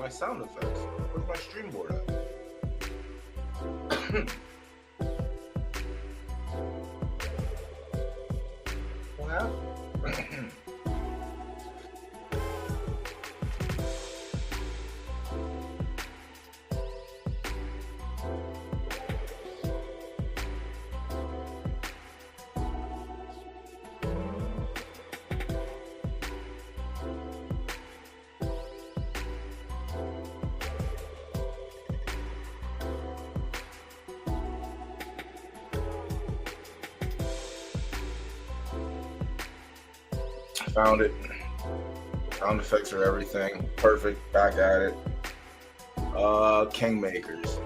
my sound effects. Where's my stream board at? What happened? Found it. Sound effects are everything. Perfect. Back at it. Kingmakers.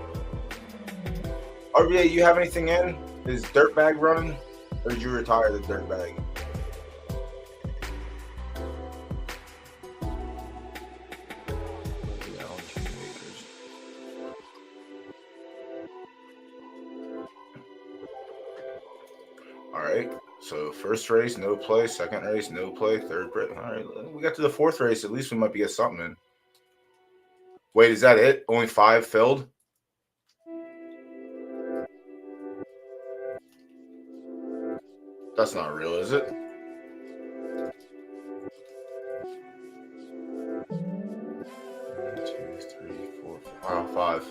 Oh yeah, you have anything in? Is Dirtbag running? Or did you retire the Dirtbag? Alright. So first race, no play. Second race, no play. Third race. Alright. We got to the fourth race. At least we might be get something in. Wait, is that it? Only 5 filled? That's not real, is it? 1, 2, 3, 4, 5. Oh, 5.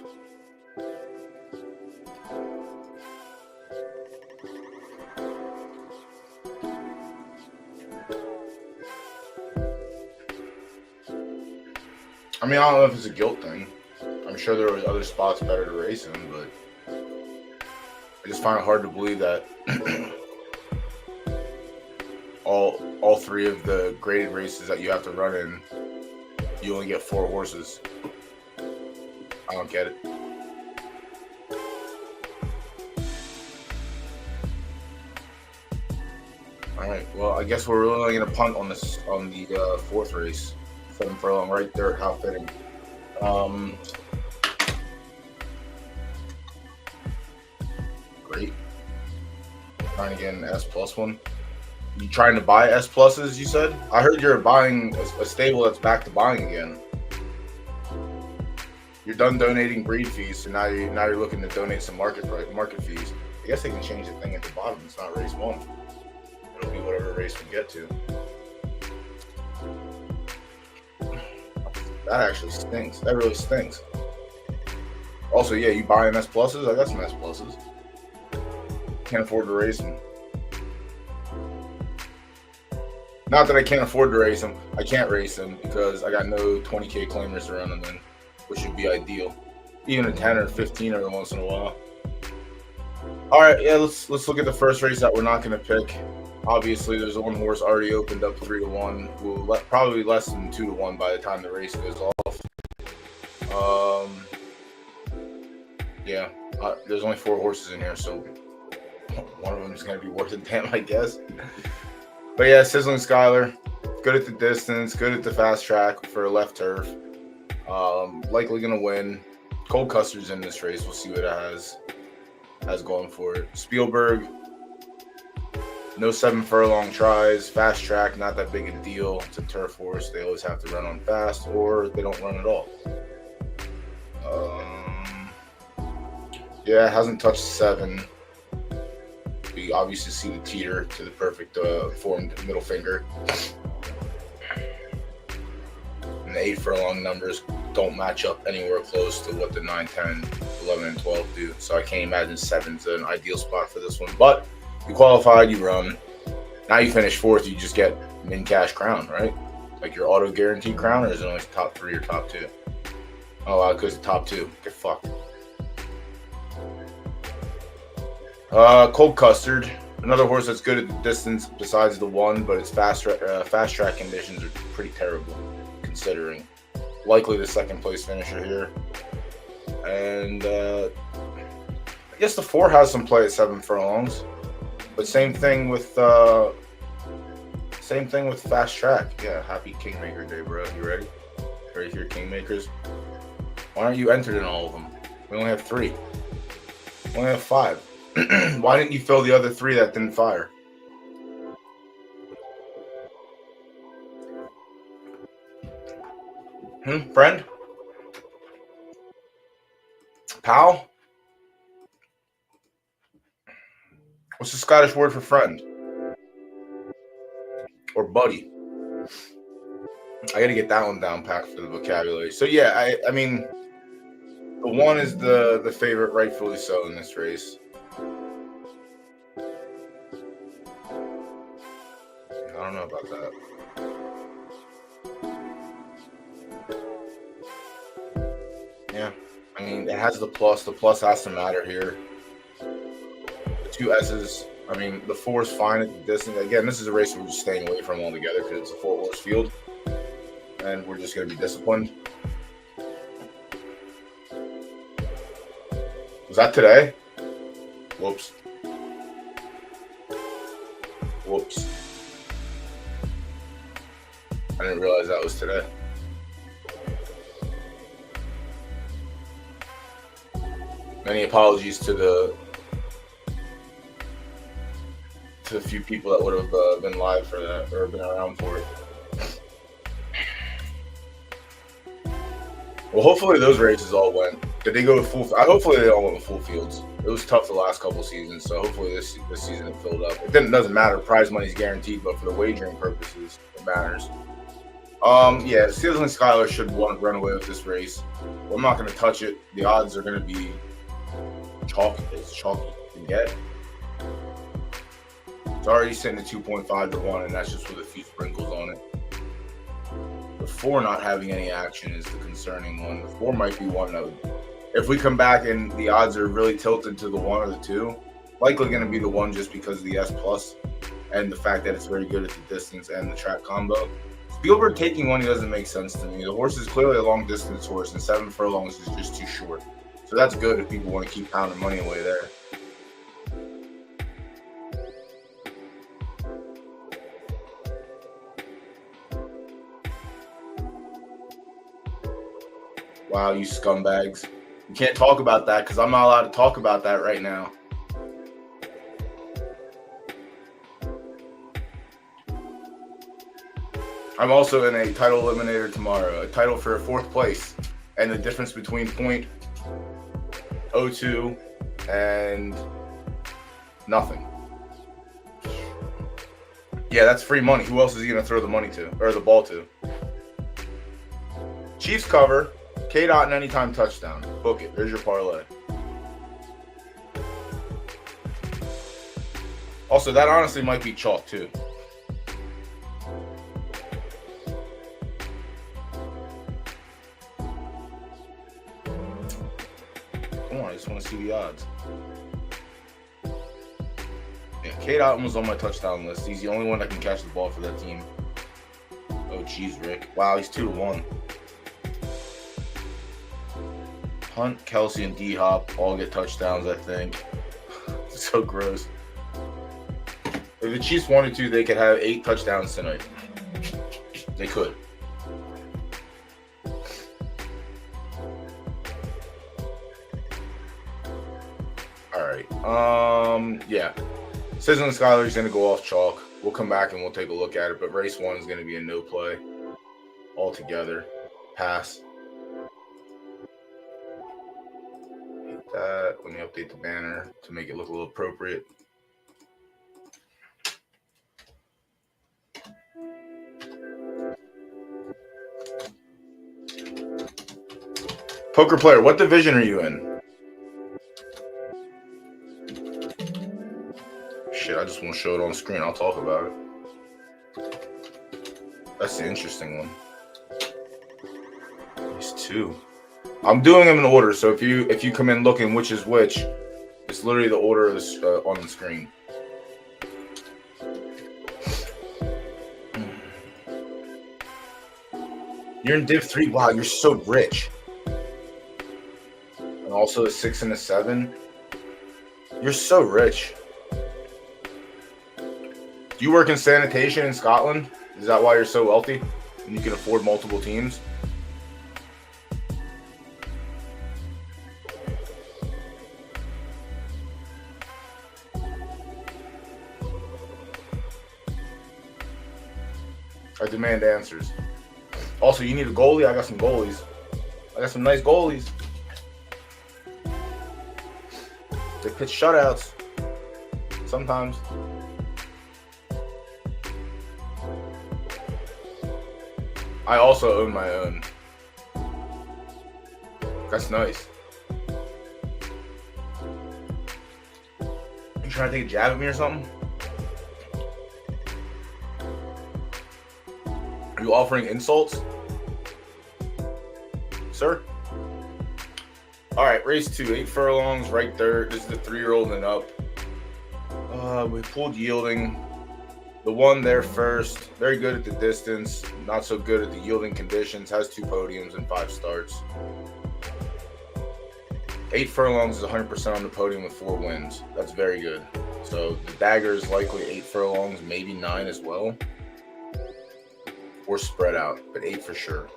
I mean, I don't know if it's a guilt thing. I'm sure there were other spots better to race in, but I just find it hard to believe that all 3 of the graded races that you have to run in, you only get 4 horses. I don't get it. All right. Well, I guess we're really going to punt on this on the 4th race. 7 furlong right there. How fitting. Great. Trying to get an S+1. You trying to buy S pluses? You said. I heard you're buying a stable that's back to buying again. You're done donating breed fees, so now you're looking to donate some market fees. I guess they can change the thing at the bottom. It's not race 1. It'll be whatever race we get to. That actually stinks. That really stinks. Also, yeah, you buying S pluses? I got some S pluses. Can't afford to race them. Not that I can't afford to race them. I can't race them because I got no 20K claimers to run them in, which would be ideal. Even a 10 or 15 every once in a while. All right, yeah, let's look at the first race that we're not going to pick. Obviously, there's one horse already opened up 3-1. Will probably less than 2-1 by the time the race goes off. Yeah, there's only 4 horses in here, so one of them is going to be worth a damn, I guess. But yeah, Sizzling Skylar, good at the distance, good at the fast track for a left turf. Likely going to win. Cold Custard's in this race. We'll see what it has going for it. Spielberg, no 7 furlong tries. Fast track, not that big a deal. It's a turf horse. They always have to run on fast, or they don't run at all. Yeah, it hasn't touched 7. You obviously see the teeter to the perfect formed middle finger. And the 8 furlong numbers don't match up anywhere close to what the 9, 10, 11, and 12 do. So I can't imagine 7's an ideal spot for this one. But you qualified, you run. Now you finish 4th, you just get min cash crown, right? Like your auto guaranteed crown, or is it only top 3 or top 2? Oh, wow, it goes to top 2. Get fucked. Cold Custard, another horse that's good at the distance besides the 1, but its fast track conditions are pretty terrible, considering. Likely the 2nd place finisher here. And I guess the 4 has some play at 7 furlongs, but same thing with fast track. Yeah, happy Kingmaker Day, bro. You ready? Ready for your Kingmakers? Why aren't you entered in all of them? We only have 3. We only have 5. Why didn't you fill the other 3 that didn't fire? Friend? Pal? What's the Scottish word for friend? Or buddy? I gotta get that one down packed for the vocabulary. So yeah, I mean, the one is the favorite, rightfully so, in this race. I don't know about that. Yeah, I mean, it has the plus. The plus has to matter here. The two S's. I mean, the 4 is fine at the distance. Again, this is a race we're just staying away from altogether because it's a 4-horse field, and we're just going to be disciplined. Was that today? Whoops. Whoops. I didn't realize that was today. Many apologies to the few people that would have been live for that or been around for it. Well, hopefully those races all went. Did they go with full? Hopefully they all went with full fields. It was tough the last couple seasons, so hopefully this season it filled up. It doesn't matter. Prize money is guaranteed, but for the wagering purposes, it matters. Yeah, Sizzling Skylar should run away with this race. Well, I'm not going to touch it. The odds are going to be chalky as chalky can get. It's already sitting at 2.5 to 1, and that's just with a few sprinkles on it. The 4 not having any action is the concerning one. The 4 might be one that would, if we come back and the odds are really tilted to the 1 or the 2, likely going to be the 1 just because of the S plus and the fact that it's very good at the distance and the track combo. Spielberg taking 1 doesn't make sense to me. The horse is clearly a long distance horse, and 7 furlongs is just too short. So that's good if people want to keep pounding money away there. Wow, you scumbags. You can't talk about that because I'm not allowed to talk about that right now. I'm also in a title eliminator tomorrow, a title for 4th place, and the difference between .02 and nothing. Yeah, that's free money. Who else is he going to throw the money to, or the ball to? Chiefs cover, K-Dot and anytime touchdown. Book it. There's your parlay. Also, that honestly might be chalk too. Come on, I just want to see the odds. Yeah, K-Dot was on my touchdown list. He's the only one that can catch the ball for that team. Oh, jeez, Rick. Wow, he's 2-1. Hunt, Kelsey, and D-Hop all get touchdowns, I think. So gross. If the Chiefs wanted to, they could have 8 touchdowns tonight. They could. All right. Yeah. Sizzling Skylar is going to go off chalk. We'll come back and we'll take a look at it, but race 1 is going to be a no play altogether. Pass. That. Let me update the banner to make it look a little appropriate. Poker player, what division are you in? Shit, I just won't show it on screen. I'll talk about it. That's the interesting one. There's 2. I'm doing them in order, so if you come in looking which is which, it's literally the order on the screen. You're in Div 3. Wow, you're so rich. And also a 6 and a 7. You're so rich. Do you work in sanitation in Scotland? Is that why you're so wealthy? And you can afford multiple teams? I demand answers. Also, you need a goalie? I got some goalies. I got some nice goalies. Hits shutouts sometimes. I also own my own. That's nice. You trying to take a jab at me or something? Are you offering insults, sir? All right, race 2, 8 furlongs, right third. This is the 3-year-old and up. We pulled yielding. The one there first, very good at the distance, not so good at the yielding conditions, has 2 podiums and 5 starts. 8 furlongs is 100% on the podium with 4 wins. That's very good. So the dagger is likely 8 furlongs, maybe 9 as well. Or spread out, but 8 for sure.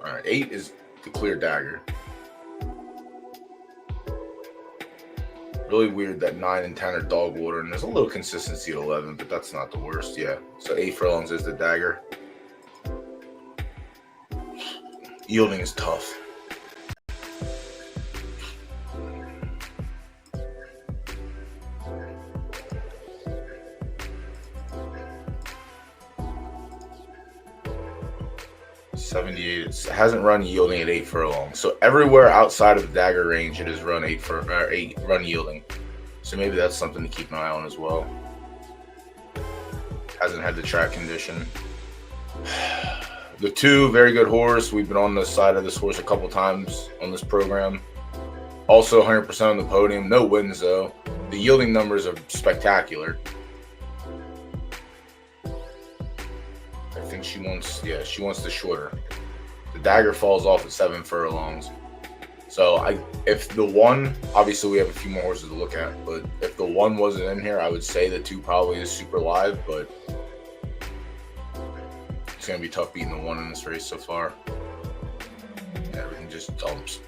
All right, 8 is the clear dagger. Really weird that 9 and 10 are dog water, and there's a little consistency at 11, but that's not the worst. Yeah, so 8 furlongs is the dagger. Yielding is tough. It hasn't run yielding at 8 furlongs. So everywhere outside of the dagger range, it has run 8 run yielding. So maybe that's something to keep an eye on as well. Hasn't had the track condition. The 2, very good horse. We've been on the side of this horse a couple times on this program. Also 100% on the podium. No wins though. The yielding numbers are spectacular. I think she wants the shorter. The dagger falls off at 7 furlongs. So if the 1, obviously we have a few more horses to look at, but if the 1 wasn't in here, I would say the 2 probably is super live, but it's gonna be tough beating the 1 in this race so far. Everything just dumps.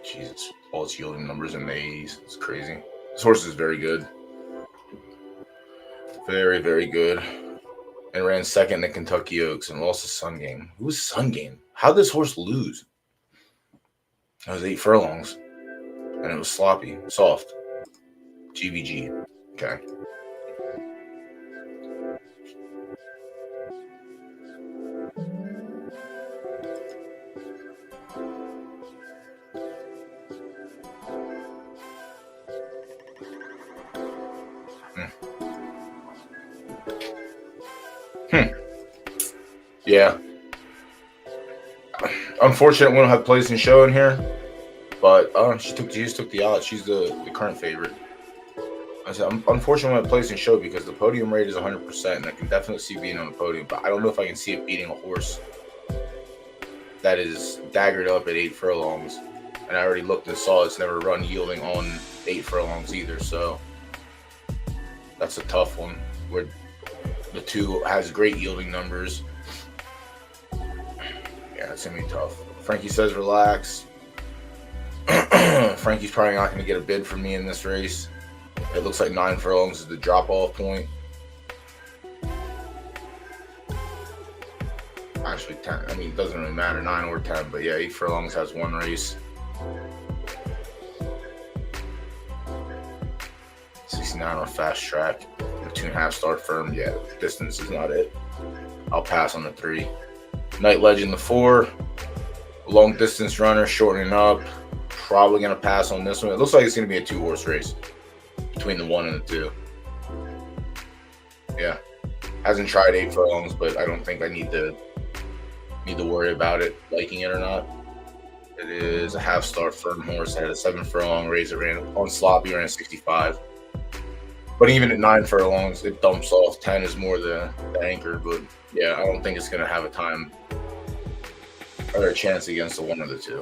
Jesus, all its yielding numbers in the A's. It's crazy. This horse is very good. Very, very good. And ran second in the Kentucky Oaks and lost the Sun Game. Who was Sun Game? How'd this horse lose? It was 8 furlongs. And it was sloppy. Soft. GVG. Okay. Yeah. Unfortunate we don't have place in show in here, but she just took the odds. She's the current favorite. I said, unfortunately, we don't have place in show because the podium rate is 100%, and I can definitely see being on the podium, but I don't know if I can see it beating a horse that is daggered up at 8 furlongs. And I already looked and saw it's never run yielding on 8 furlongs either, so that's a tough one where the 2 has great yielding numbers. Yeah, it's gonna be tough. Frankie says relax. Frankie's probably not gonna get a bid from me in this race. It looks like 9 furlongs is the drop-off point. Actually, 10. I mean, it doesn't really matter, 9 or 10. But yeah, 8 furlongs has 1 race. 69 on fast track. The 2.5 start firm. Yeah, distance is not it. I'll pass on the 3. Night Legend, the 4. Long distance runner, shortening up. Probably going to pass on this one. It looks like it's going to be a 2-horse race between the 1 and the 2. Yeah. Hasn't tried 8 furlongs, but I don't think I need to worry about it, liking it or not. It is a half-star firm horse. It had a 7 furlong race. It ran on sloppy, ran 65. But even at 9 furlongs, it dumps off. 10 is more the anchor, but yeah, I don't think it's going to have a time or a chance against the 1 or the 2.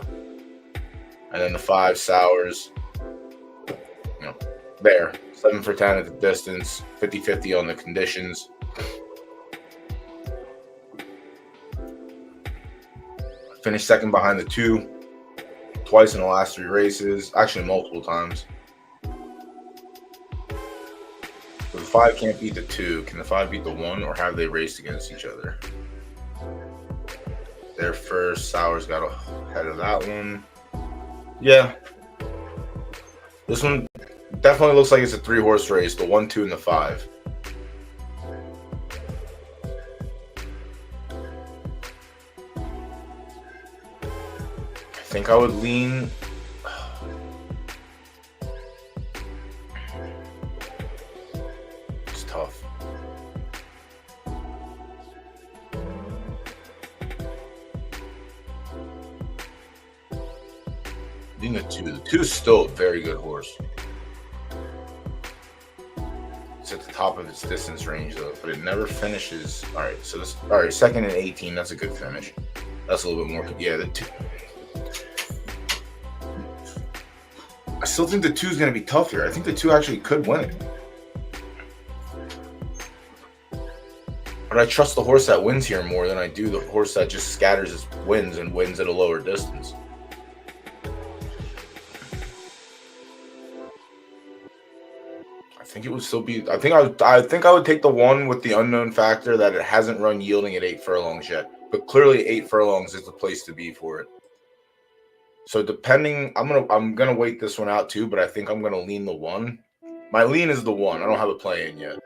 And then the 5 Sours, there. 7 for 10 at the distance, 50-50 on the conditions. Finished second behind the 2 twice in the last 3 races, actually multiple times. It was 5 can't beat the 2, can the 5 beat the 1, or have they raced against each other? Their first, Sour's got ahead of that one. Yeah. This one definitely looks like it's a 3-horse race, the 1, 2, and the 5. I think I would lean... It's tough. Lean the 2. The 2 is still a very good horse. It's at the top of its distance range though, but it never finishes. All right, so this. All right, second and 18. That's a good finish. That's a little bit more. Yeah, the 2. I still think the 2 is going to be tough here. I think the 2 actually could win it. But I trust the horse that wins here more than I do the horse that just scatters its wins and wins at a lower distance. I think it would still be. I think I would take the 1 with the unknown factor that it hasn't run yielding at 8 furlongs yet. But clearly 8 furlongs is the place to be for it. So depending, I'm gonna wait this one out too, but I think I'm gonna lean the 1. My lean is the 1. I don't have a play in yet.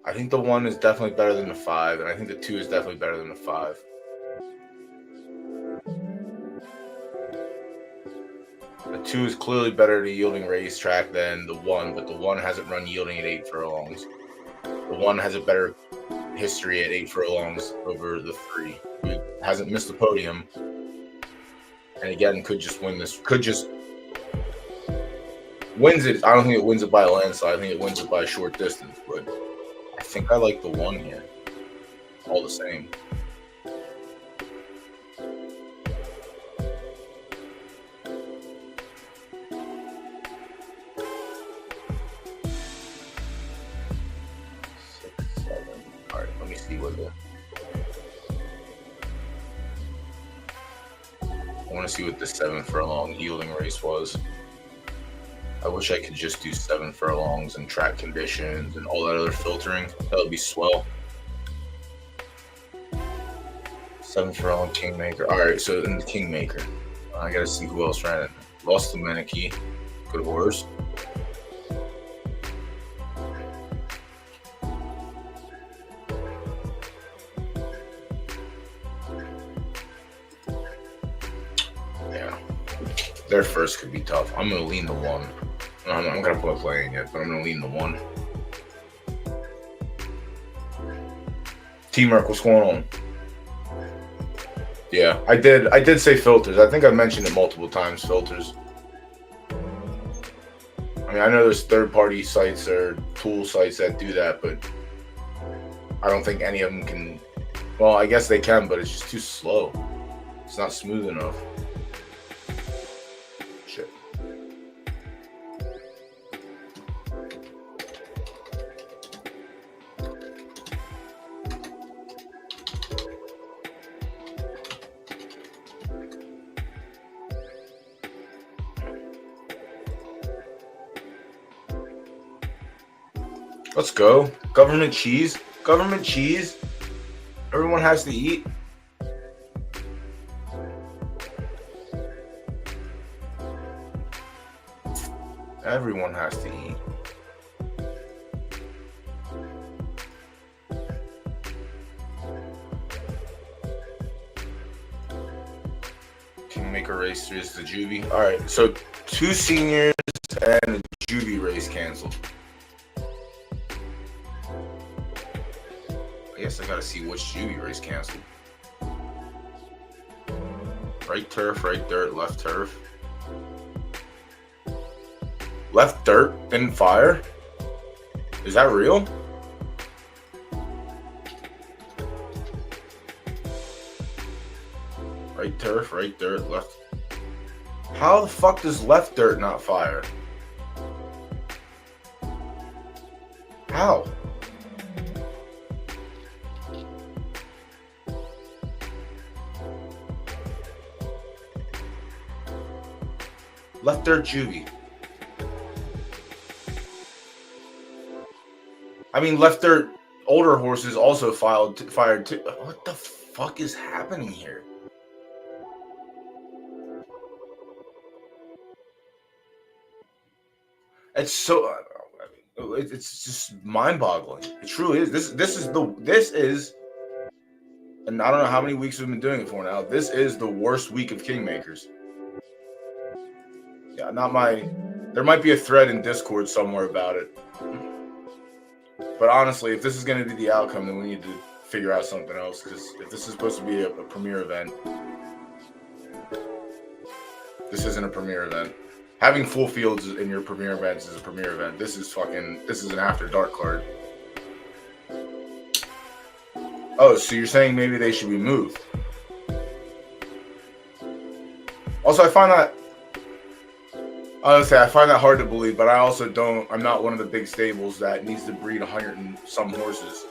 I think the 1 is definitely better than the 5, and I think the 2 is definitely better than the 5. The 2 is clearly better at a yielding racetrack than the 1, but the 1 hasn't run yielding at 8 furlongs. The 1 has a better history at 8 furlongs over the 3. It hasn't missed the podium. And again, could just win this. Could just wins it. I don't think it wins it by a landslide. I think it wins it by a short distance. But I think I like the 1 here. All the same. All right, let me see what the. I want to see what the 7 furlong yielding race was. I wish I could just do 7 furlongs and track conditions and all that other filtering. That would be swell. 7 furlong Kingmaker. All right, so in the Kingmaker, I got to see who else ran it. Lost to Meneke. Good horse. Their first could be tough. I'm going to lean the 1. I'm not going to put a play in yet, but I'm going to lean the 1. T-Merc, what's going on? Yeah, I did say filters. I think I mentioned it multiple times, filters. I mean, I know there's third-party sites or tool sites that do that, but I don't think any of them can. Well, I guess they can, but it's just too slow. It's not smooth enough. Let's go. Government cheese. Government cheese. Everyone has to eat. Everyone has to eat. Kingmaker race 3 is the Juvie. All right, so 2 seniors and the Juvie race canceled. I guess I gotta see which Juvie race canceled. Right turf, right dirt, left turf. Left dirt didn't fire? Is that real? Right turf, right dirt, left. How the fuck does left dirt not fire? How? Left dirt Juvie. I mean, left dirt older horses also fired too. What the fuck is happening here? It's so. It's just mind-boggling. It truly is. This is, and I don't know how many weeks we've been doing it for now. This is the worst week of Kingmakers. Yeah, not my. There might be a thread in Discord somewhere about it. But honestly, if this is going to be the outcome, then we need to figure out something else. Because if this is supposed to be a premier event, this isn't a premier event. Having full fields in your premier events is a premier event. This is an after dark card. Oh, so you're saying maybe they should be moved. Also, I find that hard to believe, but I'm not one of the big stables that needs to breed 100 and some horses.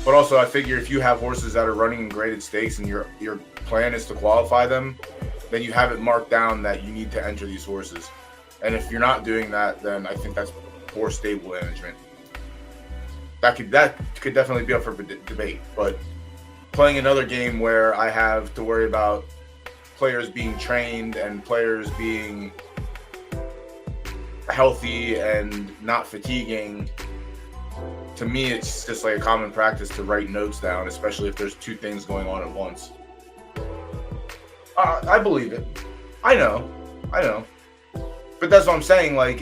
But also, I figure if you have horses that are running in graded stakes and your plan is to qualify them, then you have it marked down that you need to enter these horses. And if you're not doing that, then I think that's poor stable management. That could definitely be up for debate. But playing another game where I have to worry about players being trained and players being healthy and not fatiguing, to me it's just like a common practice to write notes down, especially if there's two things going on at once. I believe it. I know. But that's what I'm saying. Like,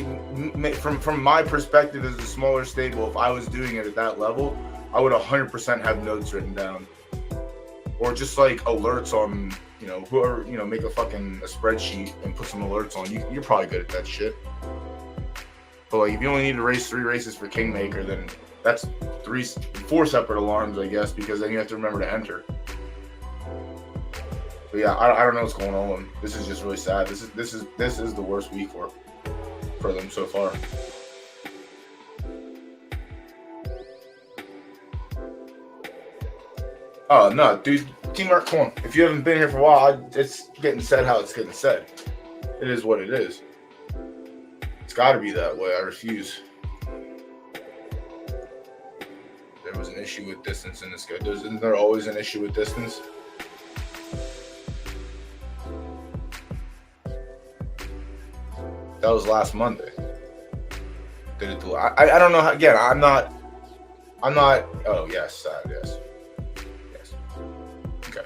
from my perspective as a smaller stable, if I was doing it at that level, I would 100% have notes written down, or just like alerts on, whoever, make a spreadsheet and put some alerts on. You're probably good at that shit. But like, if you only need to race 3 races for Kingmaker, then that's 4 separate alarms, I guess, because then you have to remember to enter. But yeah, I don't know what's going on. This is just really sad. This is the worst week for them so far. Oh no, dude, Teamwork, come on. If you haven't been here for a while, it's getting said how it's getting said. It is what it is. It's got to be that way. I refuse. There was an issue with distance in this guy. Isn't there always an issue with distance? That was last Monday. Did it do? I don't know how. Again, I'm not. Oh yes, sad. Yes. Okay.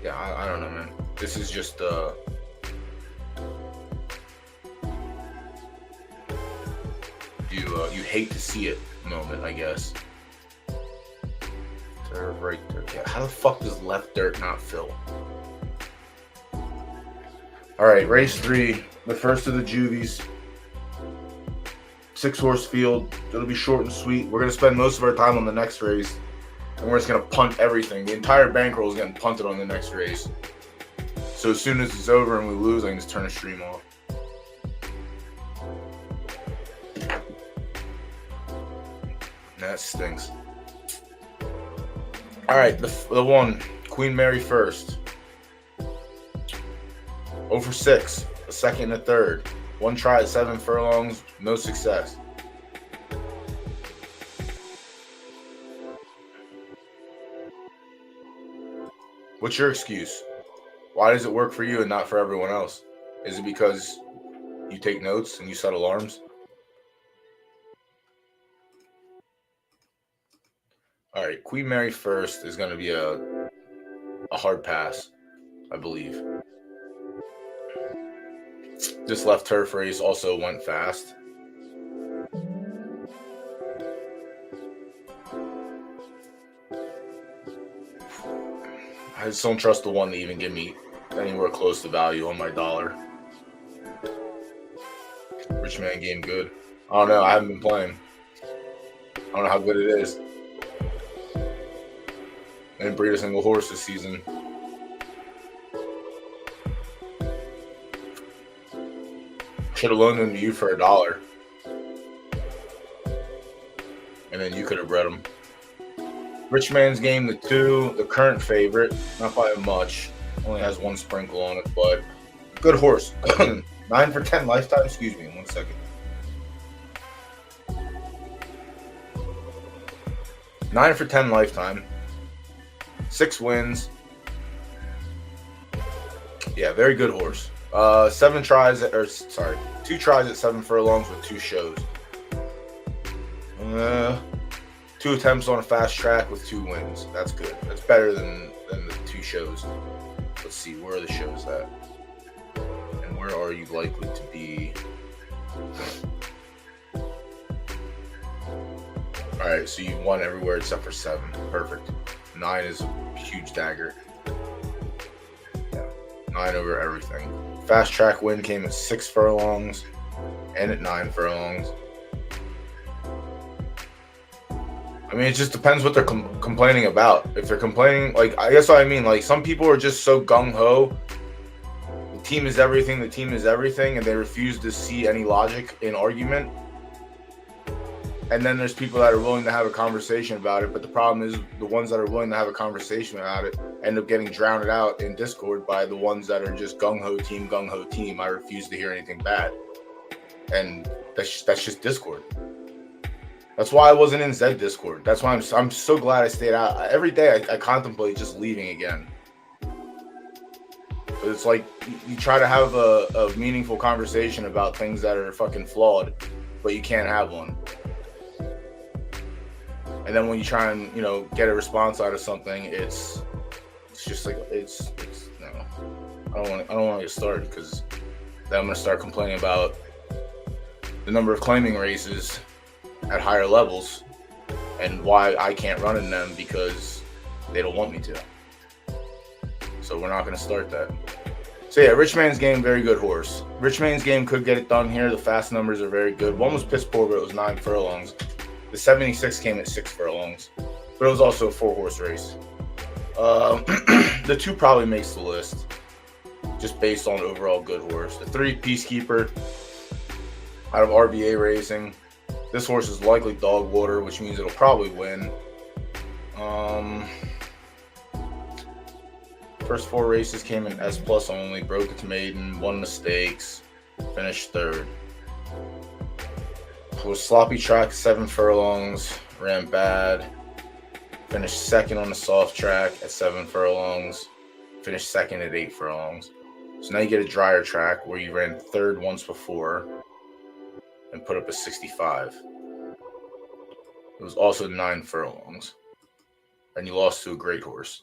Yeah, I don't know, man. This is just you hate to see it moment, I guess. Right there. Yeah, how the fuck does left dirt not fill? All right, race 3, the first of the Juvies. 6-horse field. It'll be short and sweet. We're gonna spend most of our time on the next race, and we're just gonna punt everything. The entire bankroll is getting punted on the next race. So as soon as it's over and we lose, I can just turn the stream off. That stinks. All right, the one, Queen Mary first. 0 for 6, a second and a third. 1 try at 7 furlongs, no success. What's your excuse? Why does it work for you and not for everyone else? Is it because you take notes and you set alarms? All right, Queen Mary first is going to be a hard pass, I believe. This left turf race also went fast. I just don't trust the one to even give me anywhere close to value on my dollar. Rich man game good. I don't know. I haven't been playing. I don't know how good it is. I didn't breed a single horse this season. Should have loaned them to you for $1. And then you could have bred them. Rich man's game, the 2, the current favorite. Not by much. Only has 1 sprinkle on it, but good horse. 9 for 10 lifetime. Excuse me, 1 second. 9 for 10 lifetime. 6 wins. Yeah, very good horse. 2 tries at 7 furlongs with 2 shows. 2 attempts on a fast track with 2 wins. That's good. That's better than the 2 shows. Let's see, where are the shows at? And where are you likely to be? Alright, so you won everywhere except for 7. Perfect. 9 is a huge dagger. Yeah, 9 over everything. Fast track win came at 6 furlongs and at 9 furlongs. I mean, it just depends what they're complaining about. If they're complaining, like, I guess what I mean, like, some people are just so gung-ho. The team is everything, and they refuse to see any logic in argument. And then there's people that are willing to have a conversation about it, but the problem is the ones that are willing to have a conversation about it end up getting drowned out in Discord by the ones that are just gung-ho team. I refuse to hear anything bad. And that's just Discord. That's why I wasn't in Zed Discord. That's why I'm so glad I stayed out. Every day I contemplate just leaving again. But it's like you try to have a meaningful conversation about things that are fucking flawed, but you can't have one. And then when you try and, get a response out of something, it's just like it's no. I don't want to get started because then I'm gonna start complaining about the number of claiming races at higher levels and why I can't run in them because they don't want me to. So we're not going to start that. So yeah, Rich Man's Game, very good horse. Rich Man's Game could get it done here. The fast numbers are very good. One was piss poor, but it was 9 furlongs. The 76 came at 6 furlongs, but it was also a 4-horse race. The 2 probably makes the list just based on overall good horse. The 3, Peacekeeper, out of RBA Racing. This horse is likely dog water, which means it'll probably win. First 4 races came in S+ only, broke it to maiden, won the stakes, finished 3rd. Was sloppy track, 7 furlongs, ran bad, finished 2nd on the soft track at 7 furlongs, finished 2nd at 8 furlongs. So now you get a drier track where you ran 3rd once before and put up a 65. It was also 9 furlongs. And you lost to a great horse.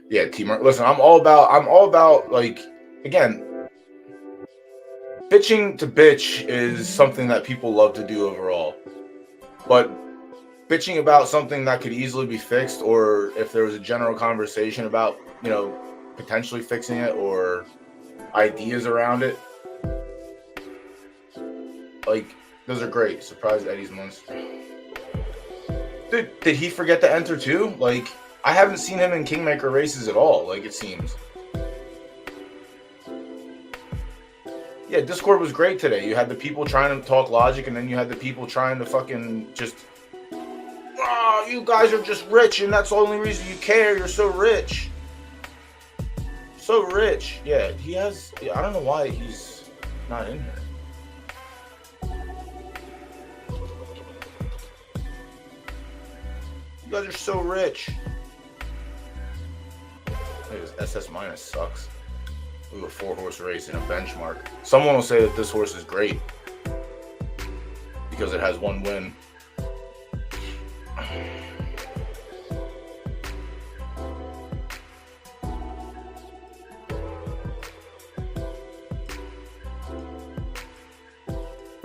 Yeah, team. Listen, I'm all about like, again, bitching to bitch is something that people love to do overall. But bitching about something that could easily be fixed, or if there was a general conversation about, potentially fixing it or ideas around it, like, those are great. Surprise Eddie's monster. Dude, did he forget to enter too? Like, I haven't seen him in Kingmaker races at all, like, it seems. Yeah, Discord was great today. You had the people trying to talk logic, and then you had the people trying to fucking just, you guys are just rich, and that's the only reason you care. You're so rich. So rich. Yeah, he has, I don't know why he's not in here. You guys are so rich. SS minus sucks. Ooh, a 4-horse race in a benchmark. Someone will say that this horse is great because it has 1 win.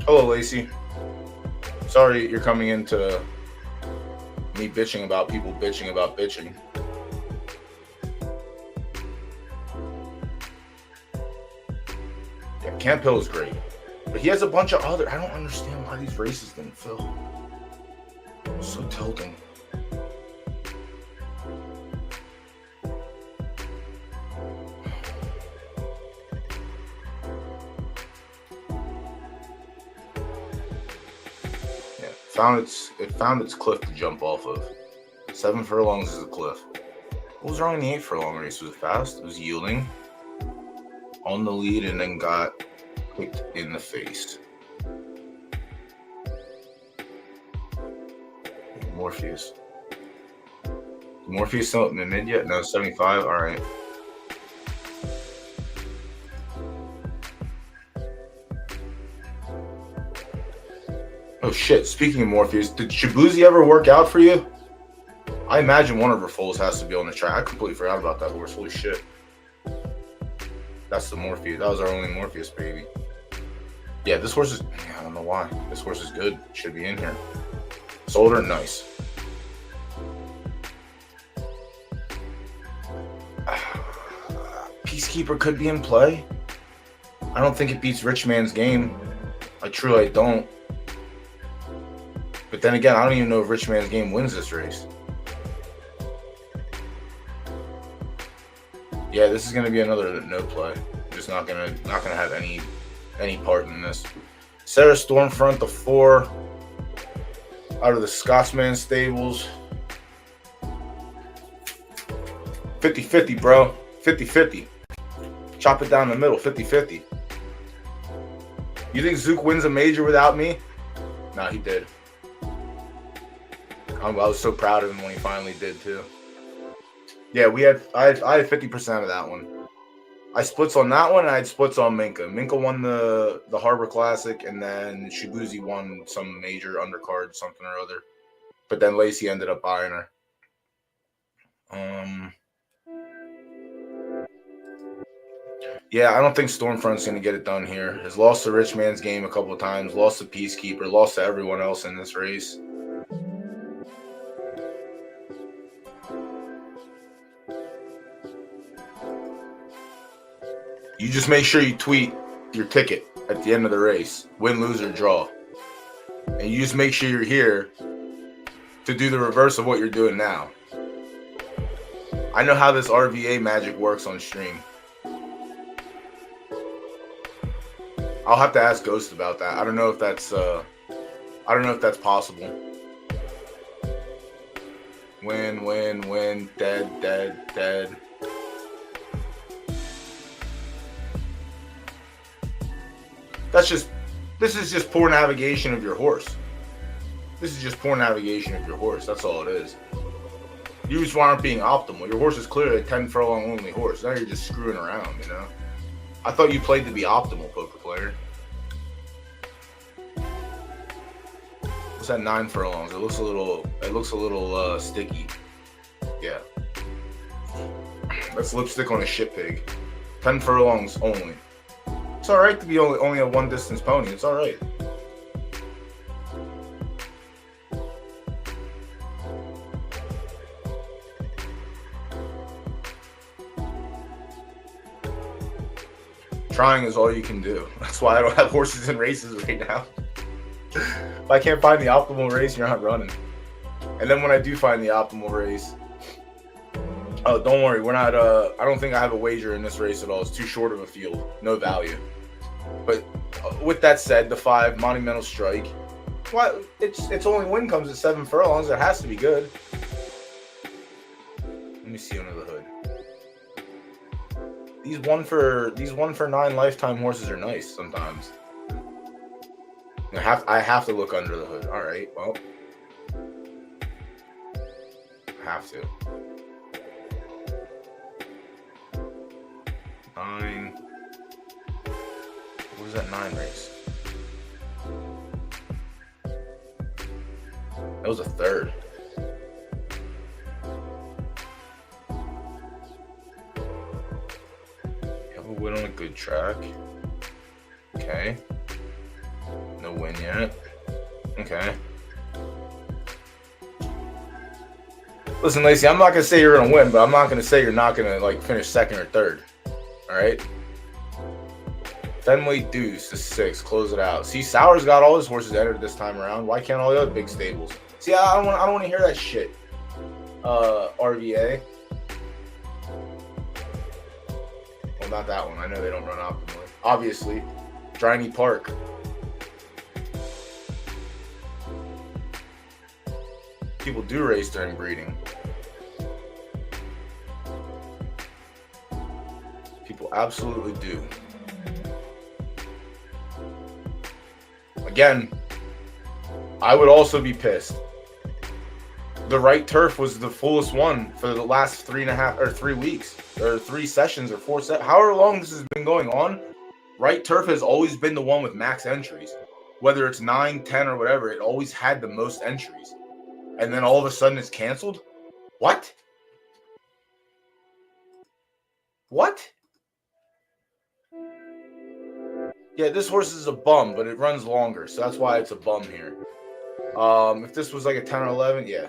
Hello, Lacey. Sorry you're coming into me bitching about people bitching about bitching. Yeah, Camp Hill is great. But he has a bunch of other... I don't understand why these races didn't fill. It's so tilting. It found its cliff to jump off of. 7 furlongs is a cliff. What was wrong in the 8 furlong race? Was it fast? It was yielding on the lead and then got kicked in the face. Morpheus. Morpheus still in the mid yet? No, 75. All right. Oh shit! Speaking of Morpheus, did Shibuzi ever work out for you? I imagine one of her foals has to be on the track. I completely forgot about that horse. Holy shit! That's the Morpheus. That was our only Morpheus baby. Yeah, this horse is. I don't know why. This horse is good. Should be in here. Sold her, nice. Peacekeeper could be in play. I don't think it beats Rich Man's Game. I truly don't. But then again, I don't even know if Rich Man's Game wins this race. Yeah, this is gonna be another no play. Just not gonna have any part in this. Sarah Stormfront, the 4 out of the Scotsman stables. 50-50, bro. 50-50. Chop it down the middle. 50-50. You think Zook wins a major without me? Nah, he did. I was so proud of him when he finally did too. Yeah, I had 50% of that one. I splits on that one, and I had splits on Minka. Minka won the Harbor Classic, and then Shibuzi won some major undercard, something or other. But then Lacey ended up buying her. Yeah, I don't think Stormfront's going to get it done here. Has lost to Rich Man's Game a couple of times, lost to Peacekeeper, lost to everyone else in this race. You just make sure you tweet your ticket at the end of the race. Win, lose, or draw. And you just make sure you're here to do the reverse of what you're doing now. I know how this RVA magic works on stream. I'll have to ask Ghost about that. I don't know if that's possible. Win, dead. This is just poor navigation of your horse. That's all it is. You just aren't being optimal. Your horse is clearly a 10 furlong only horse. Now you're just screwing around, you know? I thought you played to be optimal, poker player. What's that 9 furlongs? It looks a little sticky. Yeah. That's lipstick on a shit pig. 10 furlongs only. It's all right to be only a 1 distance pony. It's all right. Trying is all you can do. That's why I don't have horses in races right now. If I can't find the optimal race, you're not running. And then when I do find the optimal race, oh, don't worry, we're not. I don't think I have a wager in this race at all. It's too short of a field, no value. But with that said, the 5 Monumental Strike. Why? Its only win comes at 7 furlongs. It has to be good. Let me see under the hood. These 1 for 9 lifetime horses are nice sometimes. I have to look under the hood. All right, well, I have to. 9. What is that 9 race? That was a 3rd. Have a win on a good track. Okay. No win yet. Okay. Listen, Lacey, I'm not going to say you're going to win, but I'm not going to say you're not going to, like, finish 2nd or 3rd. All right? Fenway Deuce is 6. Close it out. See, Sauer's got all his horses entered this time around. Why can't all the other big stables? See, I don't want to hear that shit. RVA. Well, not that one. I know they don't run optimally. Obviously. Driney Park. People do race during breeding. People absolutely do. Again, I would also be pissed the right turf was the fullest one for the last 3 weeks, or 3 sessions, or 4 sessions. However long this has been going on, right turf has always been the one with max entries. Whether it's 9, 10, or whatever, it always had the most entries. And then all of a sudden it's canceled? What? What? Yeah, this horse is a bum, but it runs longer, so that's why it's a bum here. If this was like a 10 or 11, yeah.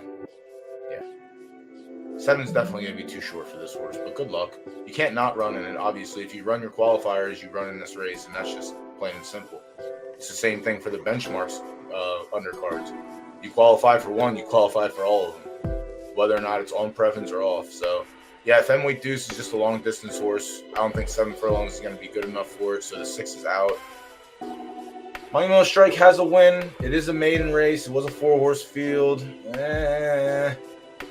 7's definitely going to be too short for this horse, but good luck. You can't not run in it, obviously. If you run your qualifiers, you run in this race, and that's just plain and simple. It's the same thing for the benchmarks undercards. You qualify for one, you qualify for all of them, whether or not it's on preference or off. So, yeah, Fenway Deuce is just a long-distance horse. I don't think 7 furlongs is going to be good enough for it, so the 6 is out. Money Mo Strike has a win. It is a maiden race. It was a 4-horse field.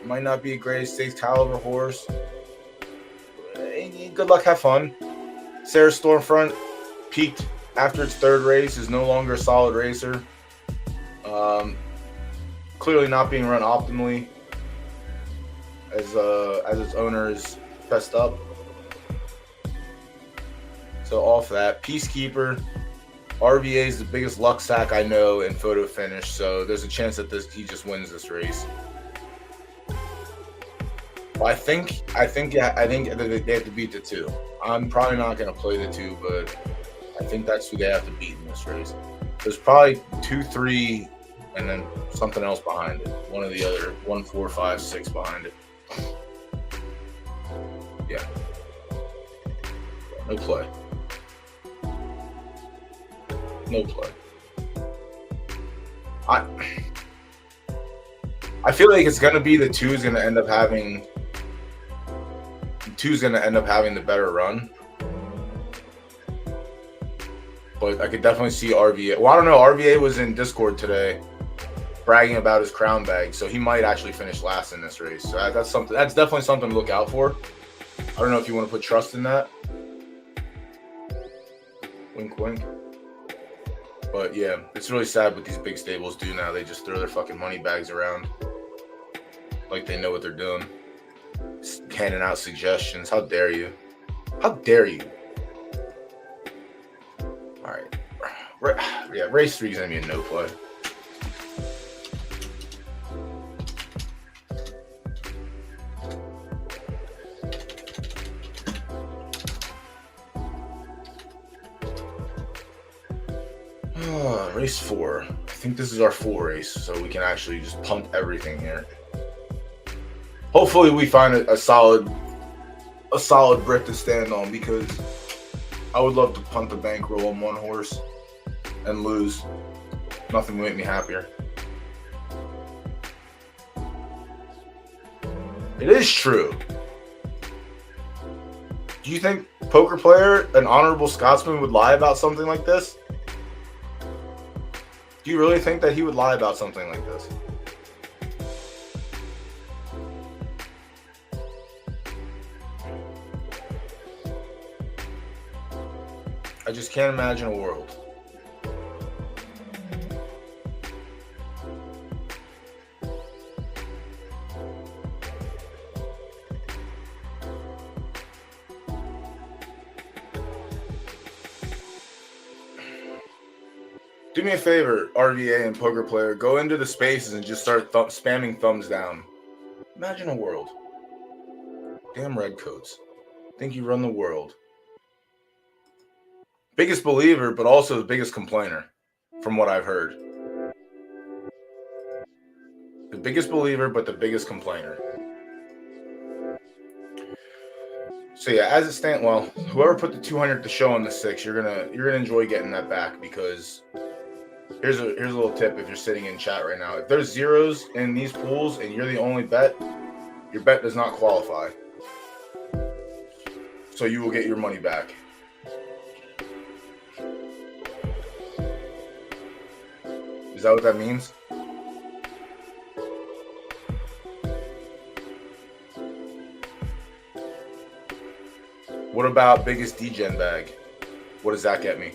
Might not be a great stakes caliber horse. Good luck, have fun. Sarah Stormfront peaked after its 3rd race, is no longer a solid racer. Clearly not being run optimally as its owner is fessed up. So off that, Peacekeeper. RVA is the biggest luck sack I know in Photo Finish, so there's a chance that he just wins this race. I think they have to beat the 2. I'm probably not going to play the 2, but I think that's who they have to beat in this race. There's probably 2, 3, and then something else behind it. One of the other, 1, 4, 5, 6 behind it. Yeah. No play. No play. I feel like it's going to be the 2 is going to end up having. 2's going to end up having the better run. But I could definitely see RVA. Well, I don't know. RVA was in Discord today bragging about his crown bag, so he might actually finish last in this race. So that's definitely something to look out for. I don't know if you want to put trust in that. Wink, wink. But yeah, it's really sad what these big stables do now. They just throw their fucking money bags around like they know what they're doing. Handing out suggestions. How dare you? How dare you? All right. Yeah, race 3 is going to be a no play. Race 4. I think this is our full race, so we can actually just punt everything here. Hopefully we find a solid brick to stand on, because I would love to punt the bankroll on one horse and lose. Nothing would make me happier. It is true. Do you think Poker Player, an honorable Scotsman, would lie about something like this? Do you really think that he would lie about something like this? I just can't imagine a world. Do me a favor, RVA and Poker Player. Go into the spaces and just start spamming thumbs down. Imagine a world. Damn redcoats. Think you run the world. Biggest believer, but also the biggest complainer, from what I've heard. The biggest believer, but the biggest complainer. So yeah, as it stands, well, whoever put the 200 to show on the 6, you're gonna enjoy getting that back, because here's a little tip if you're sitting in chat right now. If there's zeros in these pools and you're the only bet, your bet does not qualify. So you will get your money back. Is that what that means? What about biggest degen bag? What does that get me?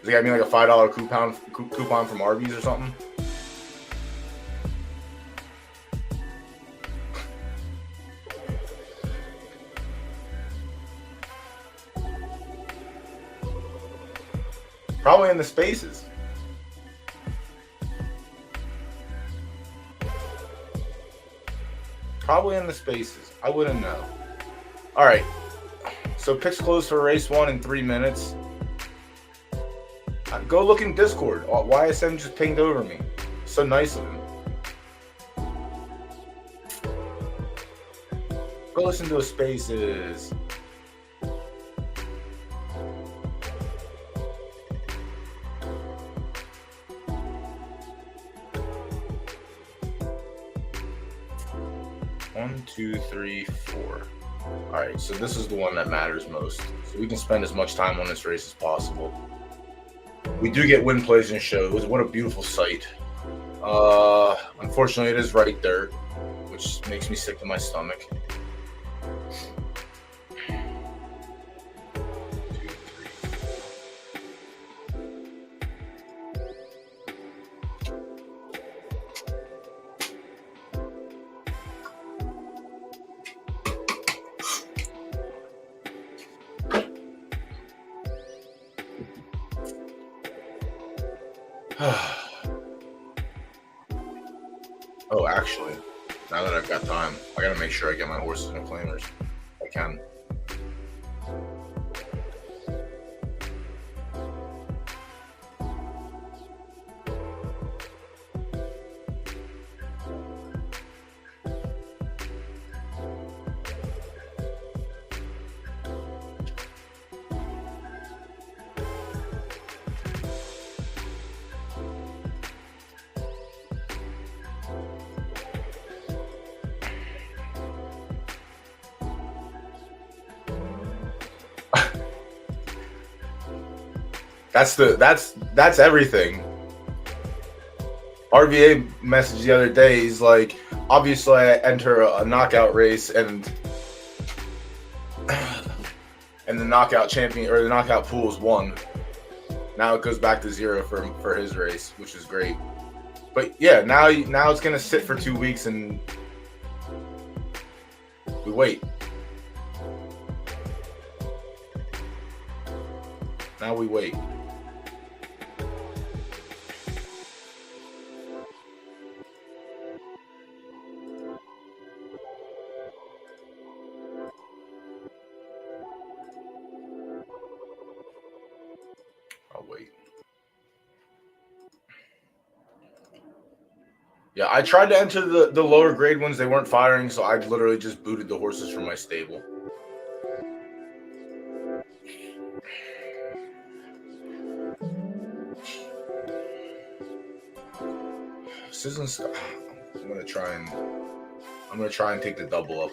Does it get me like a $5 coupon from Arby's or something? Probably in the spaces. Probably in the spaces. I wouldn't know. All right. So picks closed for race 1 in 3 minutes. Go look in Discord. YSM just pinged over me. So nice of him. Go listen to his spaces. One, two, three, four. All right, so this is the one that matters most. So we can spend as much time on this race as possible. We do get win plays and shows. What a beautiful sight. Unfortunately, it is right dirt, which makes me sick to my stomach. Oh, actually, now that I've got time, I gotta make sure I get my horses and claimers. If I can. That's everything. RVA messaged the other day. He's like, obviously I enter a knockout race and the knockout champion or the knockout pool is 1. Now it goes back to 0 for his race, which is great. But yeah, now it's gonna sit for 2 weeks and we wait. Now we wait. I'll wait. Yeah, I tried to enter the lower grade ones. They weren't firing, so I literally just booted the horses from my stable. Sizzling Sky. I'm gonna try and take the double up.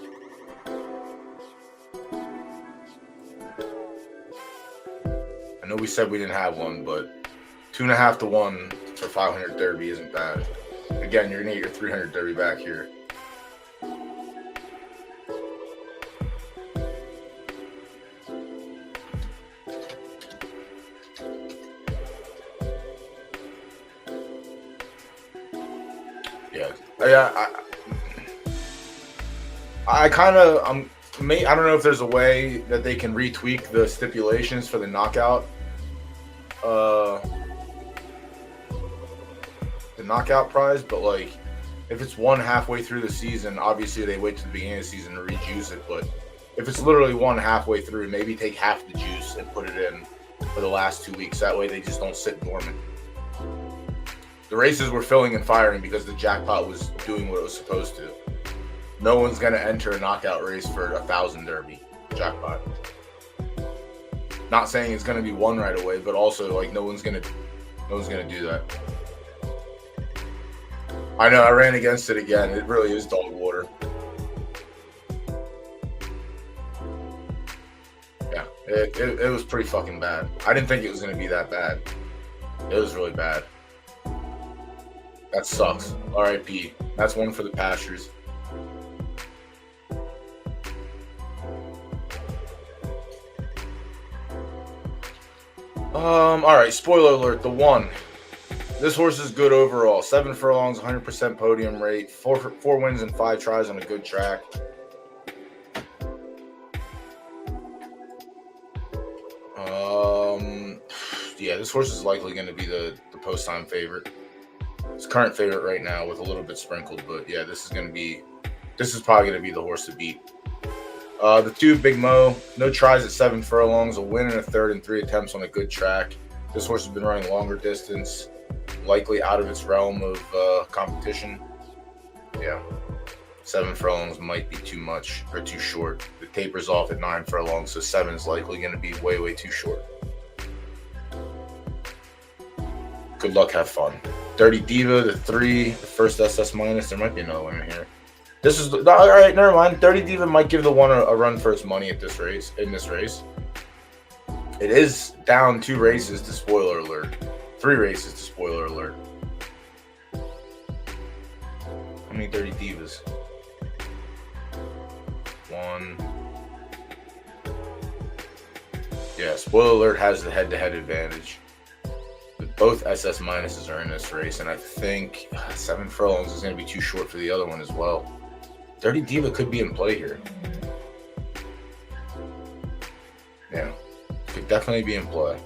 I know we said we didn't have one, but 2.5 to 1 for 500 Derby isn't bad. Again, you're gonna get your 300 Derby back here. Yeah, I kind of I don't know if there's a way that they can retweak the stipulations for the knockout. The knockout prize, but like if it's 1 halfway through the season, obviously they wait to the beginning of the season to rejuice it. But if it's literally 1 halfway through, maybe take half the juice and put it in for the last 2 weeks. That way they just don't sit dormant. The races were filling and firing because the jackpot was doing what it was supposed to. No one's gonna enter a knockout race for 1,000 Derby jackpot. Not saying it's gonna be 1 right away, but also like no one's gonna do that. I know I ran against it again. It really is dog water. Yeah, it was pretty fucking bad. I didn't think it was gonna be that bad. It was really bad. That sucks. RIP. That's 1 for the pastures. All right. Spoiler alert. The 1. This horse is good overall. 7 furlongs, 100% podium rate. 4 wins and 5 tries on a good track. Yeah, this horse is likely going to be the post-time favorite. It's current favorite right now with a little bit sprinkled, but yeah, this is probably going to be the horse to beat. The 2, Big Mo, no tries at 7 furlongs, a win in a third and 3 attempts on a good track. This horse has been running longer distance, likely out of its realm of competition. Yeah, 7 furlongs might be too much or too short. The taper's off at 9 furlongs, so 7 is likely going to be way, way too short. Good luck, have fun. Dirty Diva, the 3, the first SS minus. There might be another one in here. This is all right. Never mind. Dirty Diva might give the 1 a run for its money at this race. In this race, it is down 2 races to spoiler alert. 3 races to spoiler alert. How many Dirty Divas? 1. Yeah, spoiler alert has the head-to-head advantage. Both SS minuses are in this race, and I think 7 furlongs is going to be too short for the other one as well. Dirty Diva could be in play here. Yeah, could definitely be in play.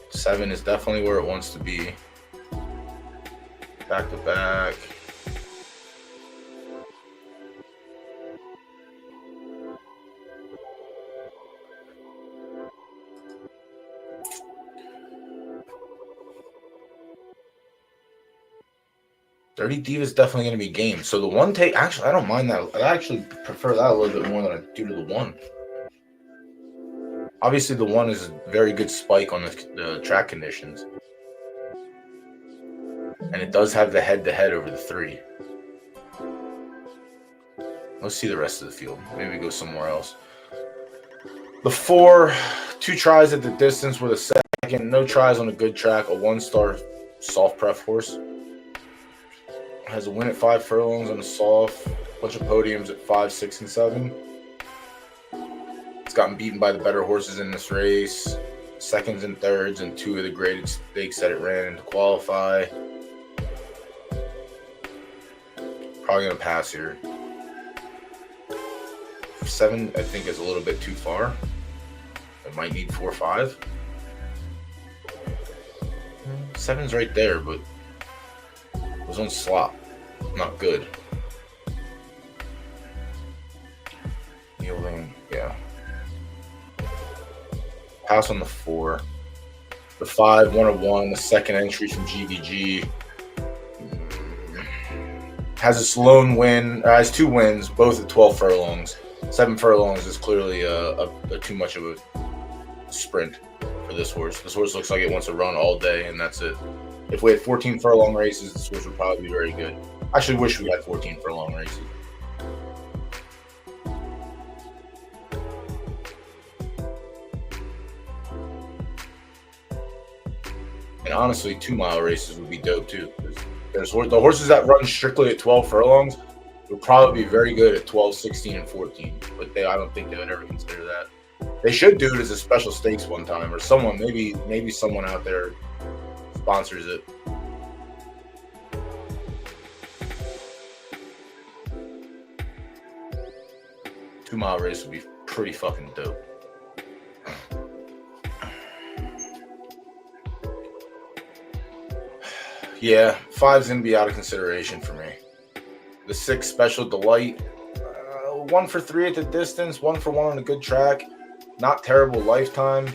7 is definitely where it wants to be. Back to back. Dirty Diva is definitely going to be game. So the 1 take, actually, I don't mind that. I actually prefer that a little bit more than I do to the 1. Obviously, the 1 is a very good spike on the track conditions. And it does have the head-to-head over the 3. Let's see the rest of the field. Maybe go somewhere else. The 4, 2 tries at the distance with a second. No tries on a good track. A 1-star soft pref horse. Has a win at 5 furlongs on a soft. Bunch of podiums at 5, 6, and 7. It's gotten beaten by the better horses in this race. Seconds and thirds and 2 of the graded stakes that it ran in to qualify. Probably going to pass here. 7, I think, is a little bit too far. It might need 4 or 5. 7's right there, but it was on slop. Not good. Yielding, yeah. Pass on the 4. The 5, 1 of 1. The second entry from GVG. Has its lone win. Has 2 wins, both at 12 furlongs. 7 furlongs is clearly a too much of a sprint for this horse. This horse looks like it wants to run all day, and that's it. If we had 14 furlong races, this horse would probably be very good. I actually wish we had 14 furlong races. And honestly, 2-mile races would be dope too. The horses that run strictly at 12 furlongs would probably be very good at 12, 16, and 14. But I don't think they would ever consider that. They should do it as a special stakes one time, or someone, maybe someone out there sponsors it. Two-mile race would be pretty fucking dope. Yeah, 5's gonna be out of consideration for me. The 6, Special Delight, 1 for 3 at the distance, 1 for 1 on a good track. Not terrible lifetime.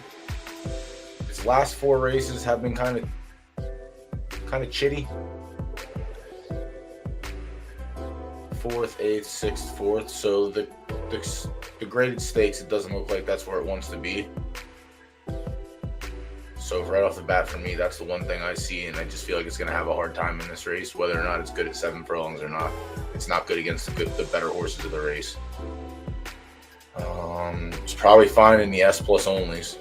Its last 4 races have been kind of chitty. 4th, 8th, 6th, 4th. So the graded stakes, it doesn't look like that's where it wants to be. So right off the bat for me, that's the one thing I see, and I just feel like it's going to have a hard time in this race, whether or not it's good at 7 furlongs or not. It's not good against the better horses of the race. It's probably fine in the S+ onlys.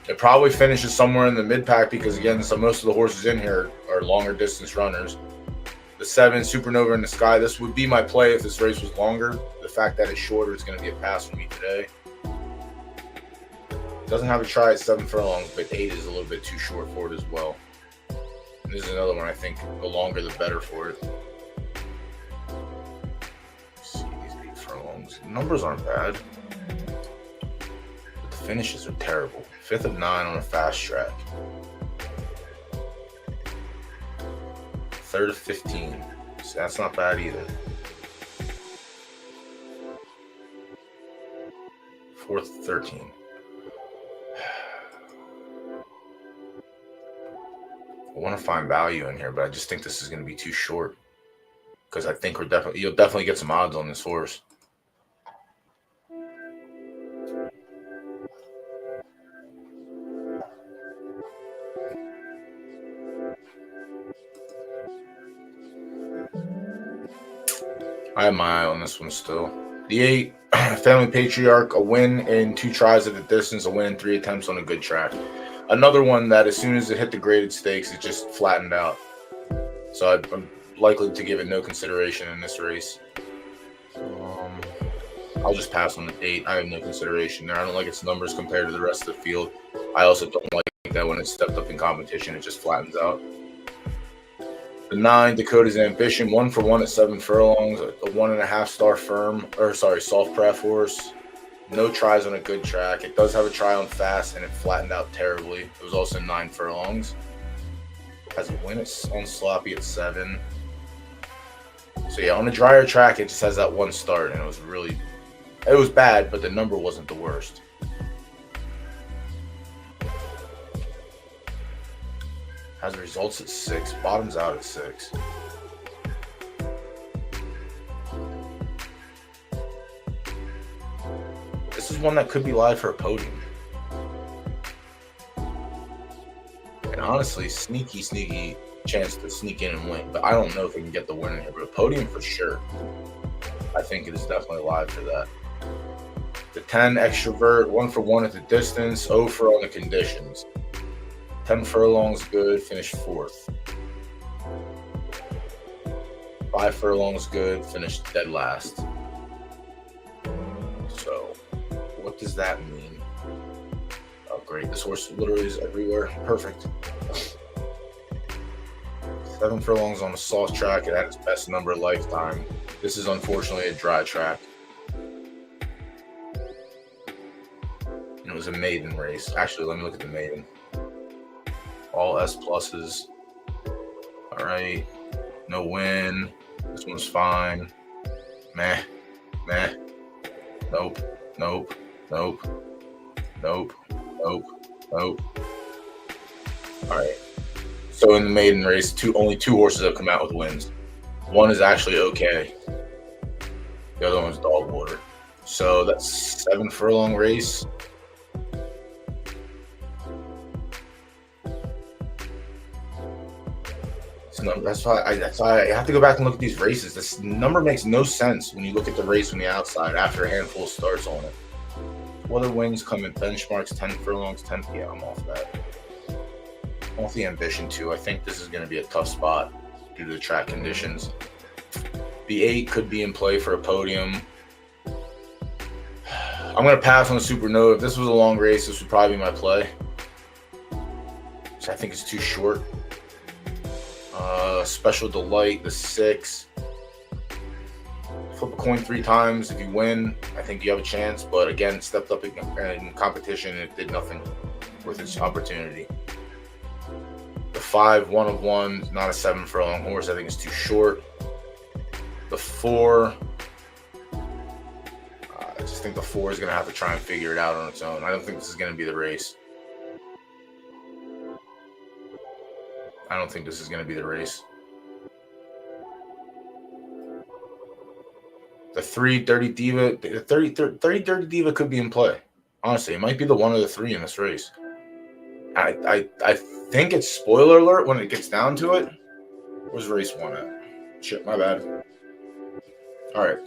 It probably finishes somewhere in the mid-pack because, again, most of the horses in here are longer distance runners. The 7, Supernova in the Sky, this would be my play if this race was longer. The fact that it's shorter, it's going to be a pass for me today. Doesn't have a try at 7 furlongs, but 8 is a little bit too short for it as well. And this is another one I think the longer the better for it. Let's see these 8 furlongs. The numbers aren't bad. But the finishes are terrible. 5th of 9 on a fast track. 3rd of 15. So that's not bad either. 4th of 13. I want to find value in here, but I just think this is going to be too short. Because I think you'll definitely get some odds on this horse. I have my eye on this one still. The 8, Family Patriarch, a win in 2 tries at the distance, a win in 3 attempts on a good track. Another one that as soon as it hit the graded stakes, it just flattened out. So I'm likely to give it no consideration in this race. I'll just pass on the 8. I have no consideration there. I don't like its numbers compared to the rest of the field. I also don't like that when it's stepped up in competition, it just flattens out. The 9, Dakota's Ambition, 1 for 1 at 7 furlongs, a 1.5 star soft pref horse. No tries on a good track. It does have a try on fast, and it flattened out terribly. It was also 9 furlongs. Has a win on sloppy at 7. So yeah, on a drier track, it just has that 1 start, and it was bad, but the number wasn't the worst. Has results at 6, bottoms out at 6. This is one that could be live for a podium. And honestly, sneaky chance to sneak in and win. But I don't know if we can get the win in here. But a podium for sure. I think it is definitely live for that. The 10, Extrovert, 1 for 1 at the distance, 0 for on the conditions. 10 furlongs good, finished 4th. 5 furlongs good, finished dead last. So, what does that mean? Oh, great. This horse literally is everywhere. Perfect. 7 furlongs on a soft track. It had its best number of lifetime. This is unfortunately a dry track. And it was a maiden race. Actually, let me look at the maiden. All S pluses. All right. No win. This one's fine. Meh. Nope. All right. So in the maiden race, only 2 horses have come out with wins. One is actually okay. The other one's dog water. So that's 7 furlong race. That's why I have to go back and look at these races. This number makes no sense when you look at the race from the outside after a handful of starts on it. What other wins come in benchmarks? 10 furlongs, 10. Yeah, I'm off that. I'm off the Ambition too. I think this is going to be a tough spot due to the track conditions. The 8 could be in play for a podium. I'm going to pass on the Supernova. If this was a long race, this would probably be my play. So I think it's too short. Special Delight, the 6. Flip a coin 3 times. If you win, I think you have a chance. But again, stepped up in competition and it did nothing with its opportunity. The 5, 1 of 1, not a 7 furlong horse. I think it's too short. The 4, I just think the 4 is going to have to try and figure it out on its own. I don't think this is going to be the race. The 3, Dirty Diva, the 30 Dirty Diva could be in play. Honestly, it might be the 1 of the 3 in this race. I think it's spoiler alert when it gets down to it. Where's race 1 at? Shit, my bad. All right.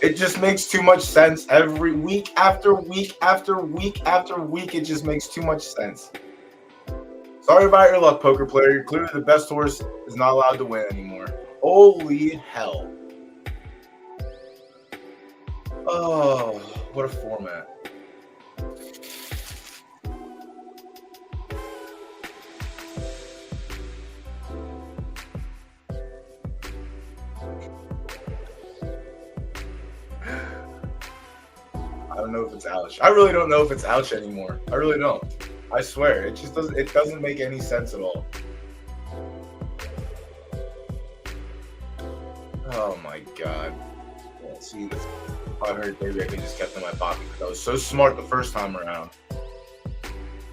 It just makes too much sense every week after week after week after week. It just makes too much sense. Sorry about your luck, poker player. Clearly the best horse is not allowed to win anymore. Holy hell. Oh, what a format. I don't know if it's ouch. I really don't know if it's ouch anymore. I really don't. I swear. It just doesn't make any sense at all. Oh my god. Yeah, see this 500 maybe I could just kept in my pocket because I was so smart the first time around.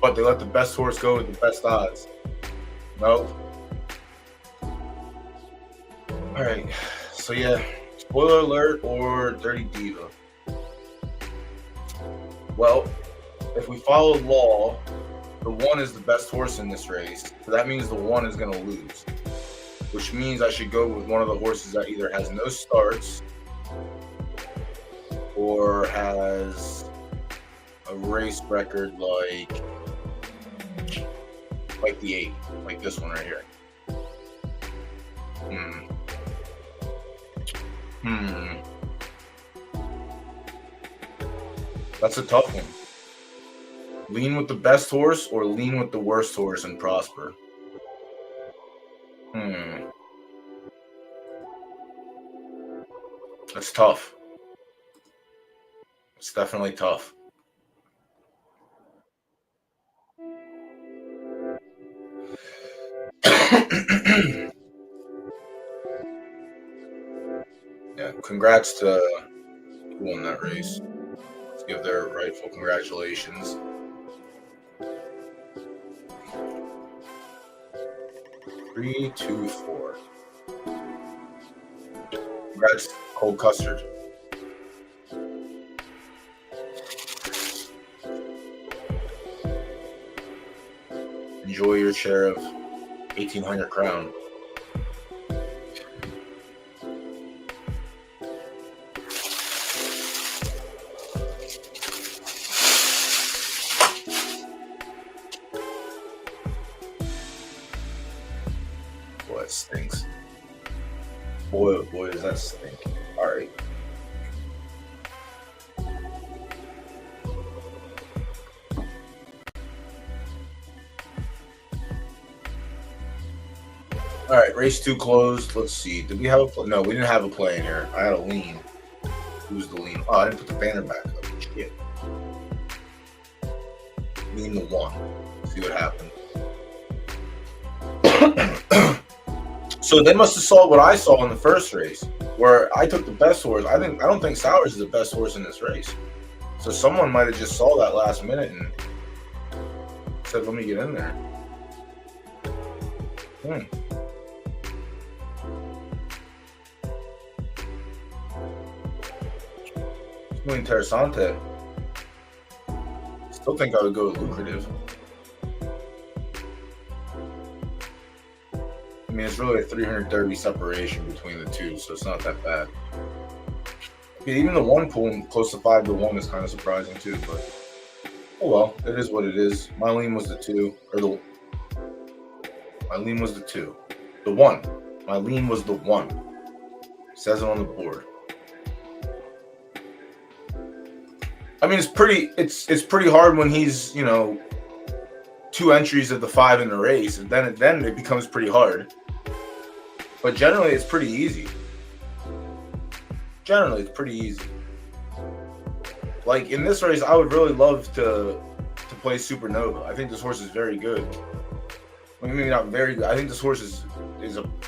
But they let the best horse go with the best odds. Nope. Alright. So yeah. Spoiler alert or Dirty Diva. Well, if we follow law, the 1 is the best horse in this race. So that means the 1 is going to lose. Which means I should go with one of the horses that either has no starts or has a race record like the 8, like this one right here. That's a tough one. Lean with the best horse or lean with the worst horse and prosper? That's tough. It's definitely tough. Yeah, congrats to who won that race. Let's give their rightful congratulations. Three, 2, 4. Congrats, Cold Custard. Enjoy your share of 1,800 crown. Boy, it stinks. Boy, oh boy, does that stink. All right. All right, race 2 closed. Let's see. Did we have a play? No, we didn't have a play in here. I had a lean. Who's the lean? Oh, I didn't put the banner back up. Shit. Lean the 1. See what happened. So they must have saw what I saw in the first race, where I took the best horse. I don't think Sowers is the best horse in this race. So someone might have just saw that last minute and said, "Let me get in there." It's muy interesante. Still think I would go with lucrative. I mean, it's really a 330 separation between the two, so it's not that bad. Yeah, even the 1 pulling close to 5-1 is kind of surprising too, but oh well, it is what it is. My lean was the 2, or my lean was the 2. The 1. My lean was the 1. It says it on the board. I mean, it's pretty hard when he's, 2 entries of the 5 in the race, and then it becomes pretty hard. But generally, it's pretty easy. Generally, it's pretty easy. Like in this race, I would really love to play Supernova. I think this horse is very good. I mean, maybe not very good. I think this horse is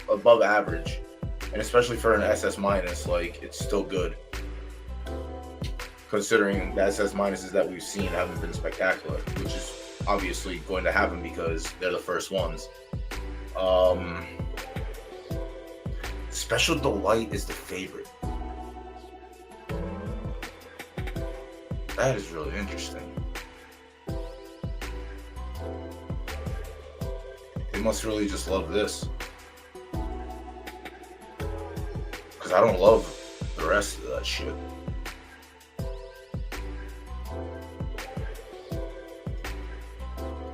above average, and especially for an SS minus, like it's still good. Considering the SS minuses that we've seen haven't been spectacular, which is obviously going to happen because they're the first ones. Special Delight is the favorite. That is really interesting. They must really just love this. Because I don't love the rest of that shit.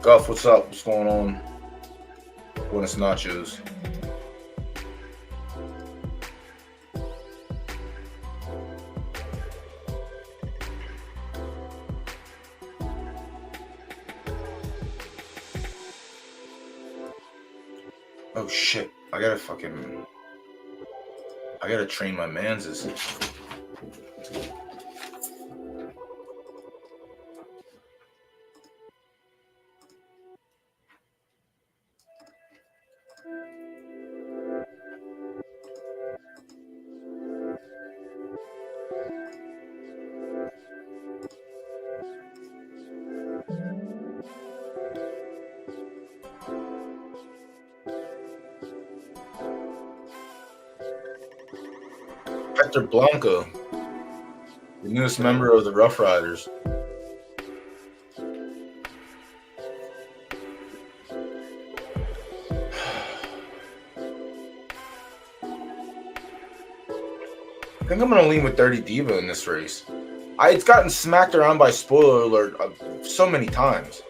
Guff, what's up? What's going on? Buenos nachos. Oh shit, I gotta train my manses. Hector Blanco, the newest member of the Rough Riders. I think I'm going to lean with Dirty Diva in this race. It's gotten smacked around by spoiler alert so many times.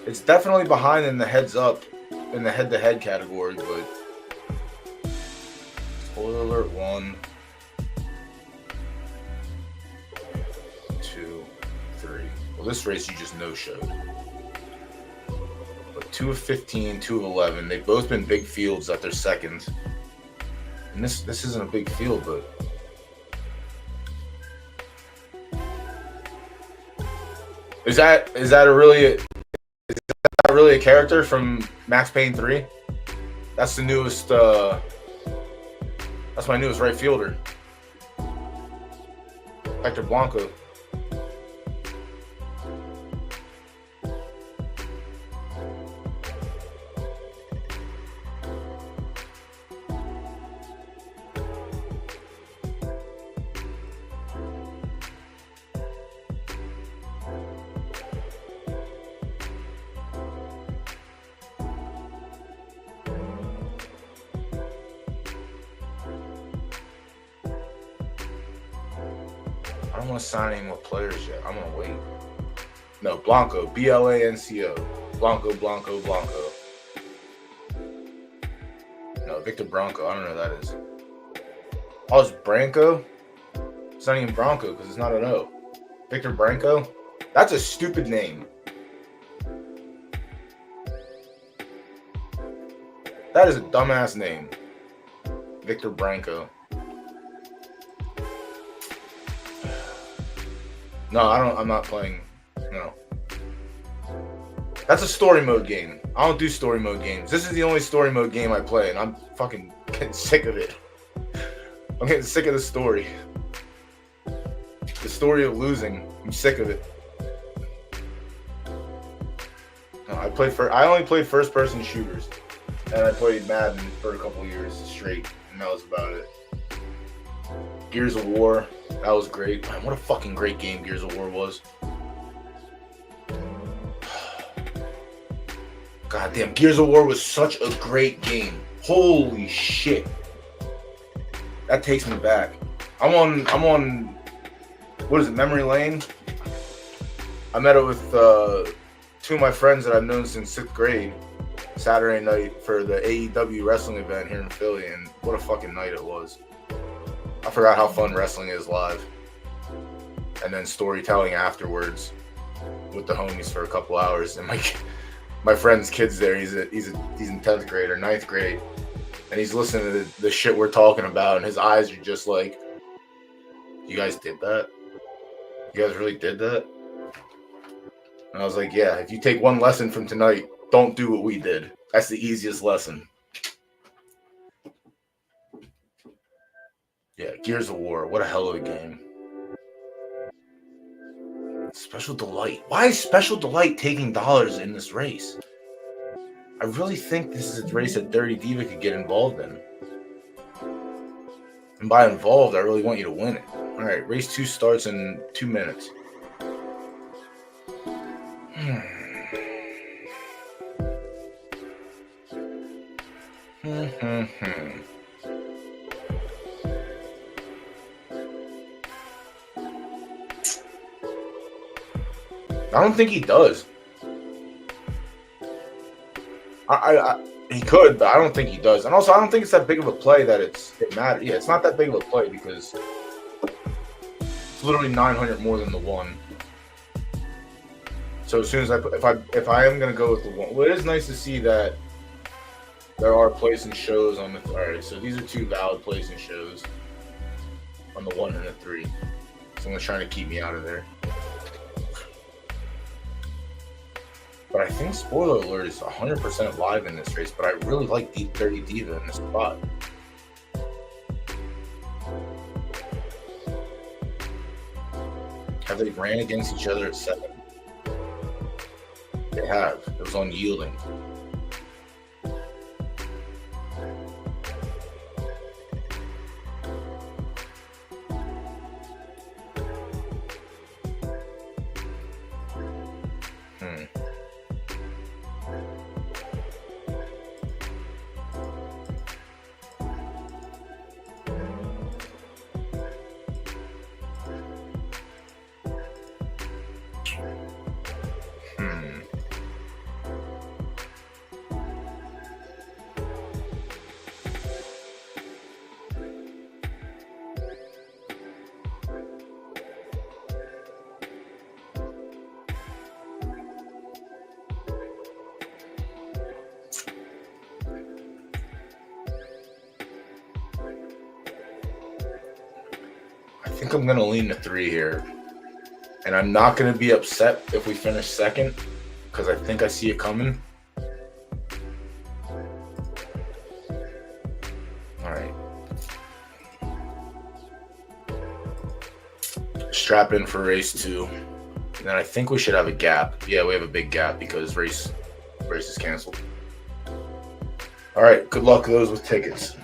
It's definitely behind in the heads up in the head-to-head category, but spoiler alert 1, 2, 3. Well, this race you just no-showed. But 2 of 15, 2 of 11. They've both been big fields at their seconds. And this isn't a big field, but is that really a character from Max Payne 3? That's the newest. That's my newest right fielder, Hector Blanco. I don't want to sign any more players yet. I'm going to wait. No, Blanco. Blanco. Blanco, Blanco, Blanco. No, Victor Bronco. I don't know who that is. Oh, it's Branco? It's not even Bronco because it's not an O. Victor Branco? That's a stupid name. That is a dumbass name. Victor Branco. No, I'm not playing. No. That's a story mode game. I don't do story mode games. This is the only story mode game I play, and I'm fucking getting sick of it. I'm getting sick of the story. The story of losing. I'm sick of it. No, I only played first-person shooters, and I played Madden for a couple years straight, and that was about it. Gears of War. That was great. Man, what a fucking great game Gears of War was. God damn, Gears of War was such a great game. Holy shit. That takes me back. I'm on what is it, Memory Lane? I met up with 2 of my friends that I've known since 6th grade Saturday night for the AEW wrestling event here in Philly, and what a fucking night it was. I forgot how fun wrestling is live. And then storytelling afterwards with the homies for a couple hours. And my friend's kid's there. He's in 10th grade or 9th grade. And he's listening to the shit we're talking about. And his eyes are just like, you guys did that? You guys really did that? And I was like, yeah, if you take one lesson from tonight, don't do what we did. That's the easiest lesson. Yeah, Gears of War. What a hell of a game. Special Delight. Why is Special Delight taking dollars in this race? I really think this is a race that Dirty Diva could get involved in. And by involved, I really want you to win it. All right, race 2 starts in 2 minutes. I don't think he does. He could, but I don't think he does. And also, I don't think it's that big of a play that it matters. Yeah, it's not that big of a play because it's literally 900 more than the 1. So as soon as if I am gonna go with the 1, well, it is nice to see that there are plays and shows on the. All right, so these are 2 valid plays and shows on the 1 and the 3. Someone's trying to keep me out of there. But I think Spoiler Alert is 100% live in this race, but I really like Deep 30 Diva in this spot. Have they ran against each other at 7? They have. It was on Yielding. I think I'm going to lean to 3 here. And I'm not going to be upset if we finish second because I think I see it coming. All right. Strap in for race 2. And then I think we should have a gap. Yeah, we have a big gap because race is canceled. All right. Good luck to those with tickets.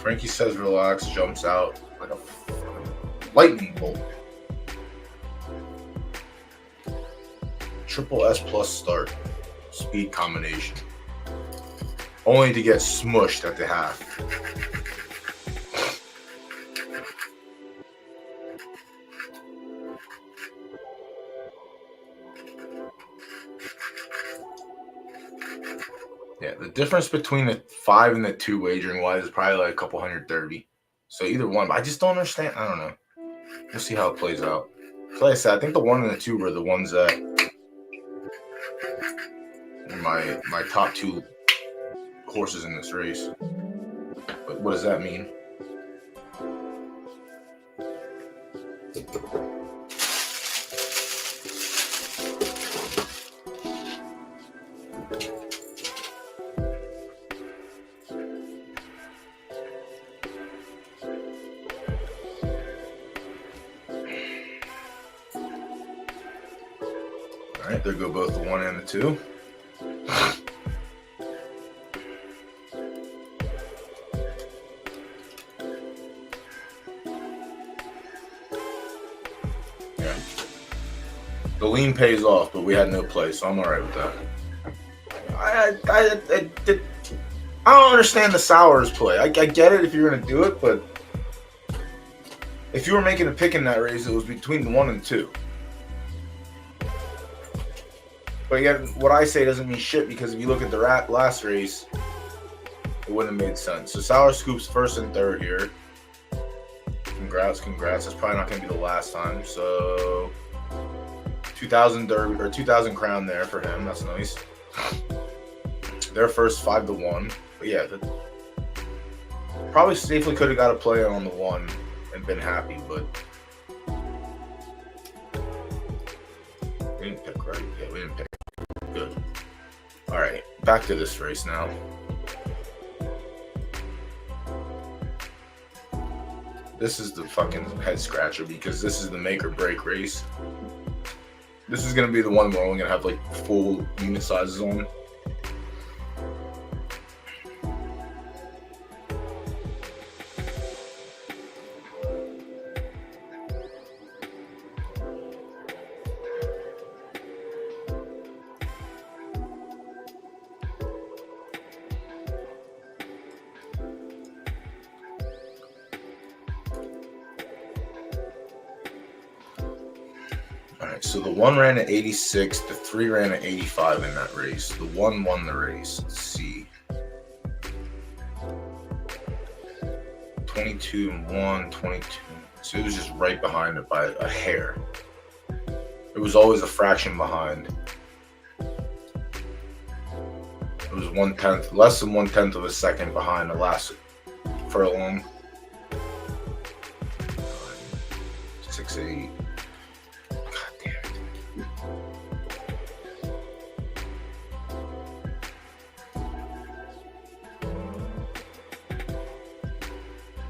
Frankie says relax, jumps out like a lightning bolt. Triple S plus start. Speed combination. Only to get smushed at the half. Yeah, the difference between the 5 and the 2 wagering wise is probably like a couple 130. So either one, but I just don't understand. I don't know. We'll see how it plays out. So like I said, I think the 1 and the 2 were the ones that are my top 2 horses in this race. But what does that mean? All right, there go both the 1 and the 2. Yeah. The lean pays off, but we had no play, so I'm all right with that. I don't understand the Sours play. I get it if you're going to do it, but if you were making a pick in that race, it was between the 1 and 2. But yet, what I say doesn't mean shit because if you look at the last race, it wouldn't have made sense. So Sour scoops 1st and 3rd here. Congrats. That's probably not going to be the last time. So 2,000 Derby or 2,000 crown there for him. That's nice. Their first 5-1. But yeah, probably safely could have got a play on the 1 and been happy, but we didn't pick right. Yeah, we didn't pick. Good. All right, back to this race now. This is the fucking head scratcher because this is the make or break race. This is gonna be the one where we're only gonna have like full unit sizes on. Alright, so the 1 ran at 86, the 3 ran at 85 in that race. The 1 won the race. Let's see. 22 and 1, 22. So it was just right behind it by a hair. It was always a fraction behind. It was 1/10, less than 1/10 of a second behind the last furlong. 6-8.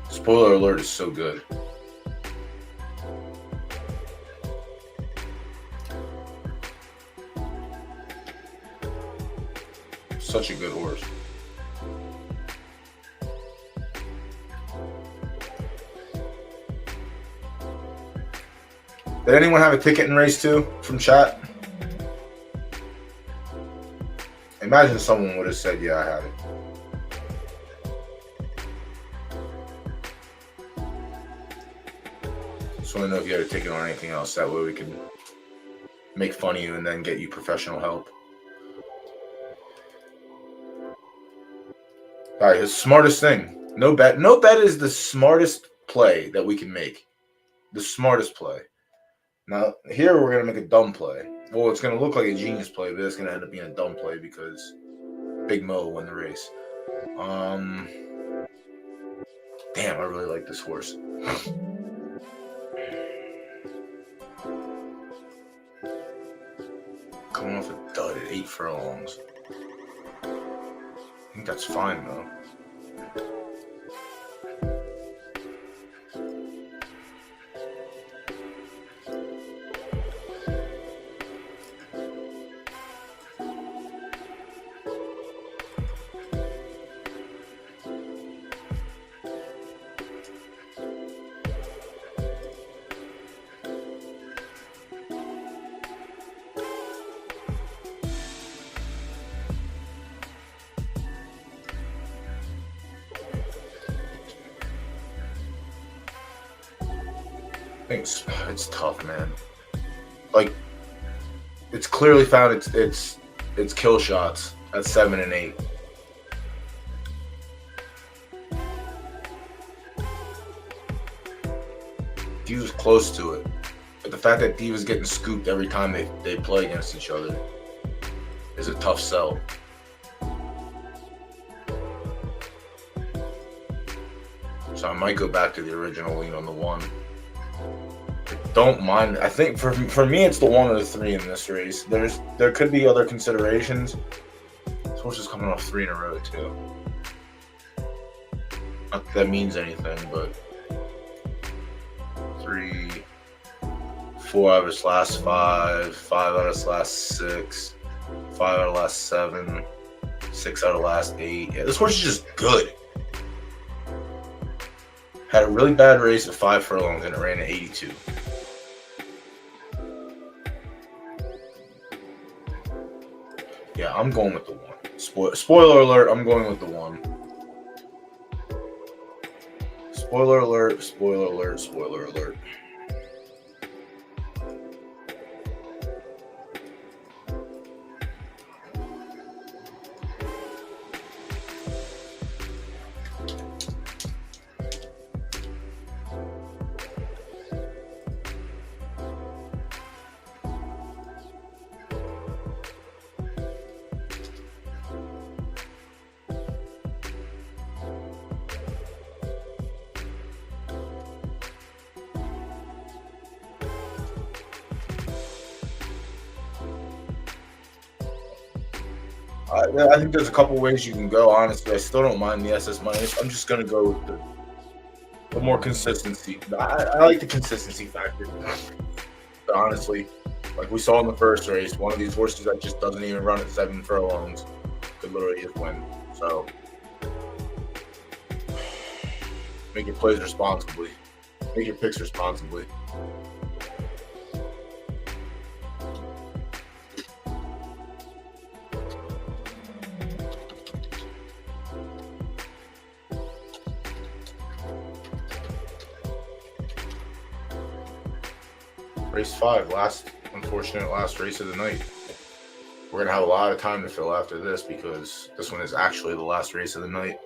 Spoiler alert is so good. Such a good horse. Did anyone have a ticket in race 2 from chat? Imagine someone would have said, yeah, I had it. Just want to know if you had a ticket on anything else. That way we can make fun of you and then get you professional help. All right, his smartest thing. No bet. No bet is the smartest play that we can make. The smartest play. Now, here we're going to make a dumb play. Well, it's going to look like a genius play, but it's going to end up being a dumb play because Big Mo won the race. Damn, I really like this horse. Coming off a dud at 8 furlongs. I think that's fine, though. It's tough, man. Like, it's clearly found its kill shots at 7 and 8. Diva's close to it, but the fact that Diva's getting scooped every time they play against each other is a tough sell. So I might go back to the original lean on the 1. Don't mind. I think for me it's the 1 or the 3 in this race. There could be other considerations. This horse is coming off 3 in a row too. Not that means anything, but 3, 4 out of his last 5, 5 out of his last 6, 5 out of last 7, 6 out of last 8. Yeah, this horse is just good. Had a really bad race at 5 furlongs and it ran at 82. Yeah, I'm going with the 1. Spoiler alert, I'm going with the 1. Spoiler alert, spoiler alert, spoiler alert. I think there's a couple ways you can go, honestly. I still don't mind the SS minus. I'm just going to go with The more consistency. I like the consistency factor. Honestly, like we saw in the first race, one of these horses that just doesn't even run at 7 furlongs could literally just win. So make your plays responsibly. Make your picks responsibly. Race 5, unfortunate last race of the night. We're going to have a lot of time to fill after this because this one is actually the last race of the night.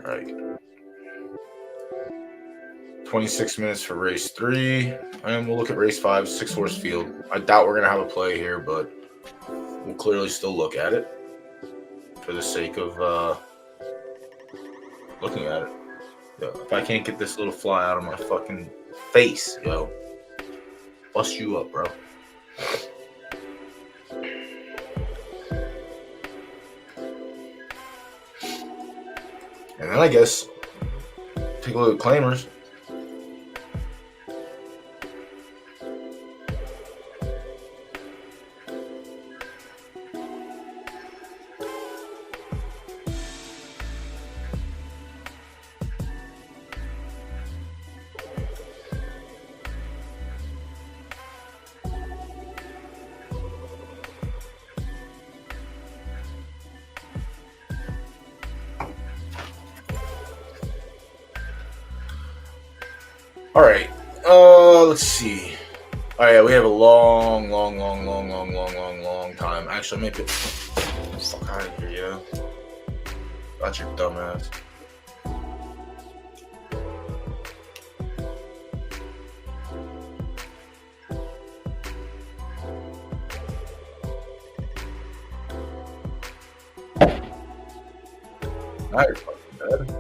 All right. 26 minutes for race 3, and we'll look at race 5, 6-horse field. I doubt we're going to have a play here, but we'll clearly still look at it for the sake of looking at it. Yo, if I can't get this little fly out of my fucking face, yo, bust you up, bro. And then I guess take a look at claimers. All right. Let's see. Oh yeah, we have a long time. Actually, make it. Fuck out of here, yeah. That's your dumbass. Now you're fucking dead.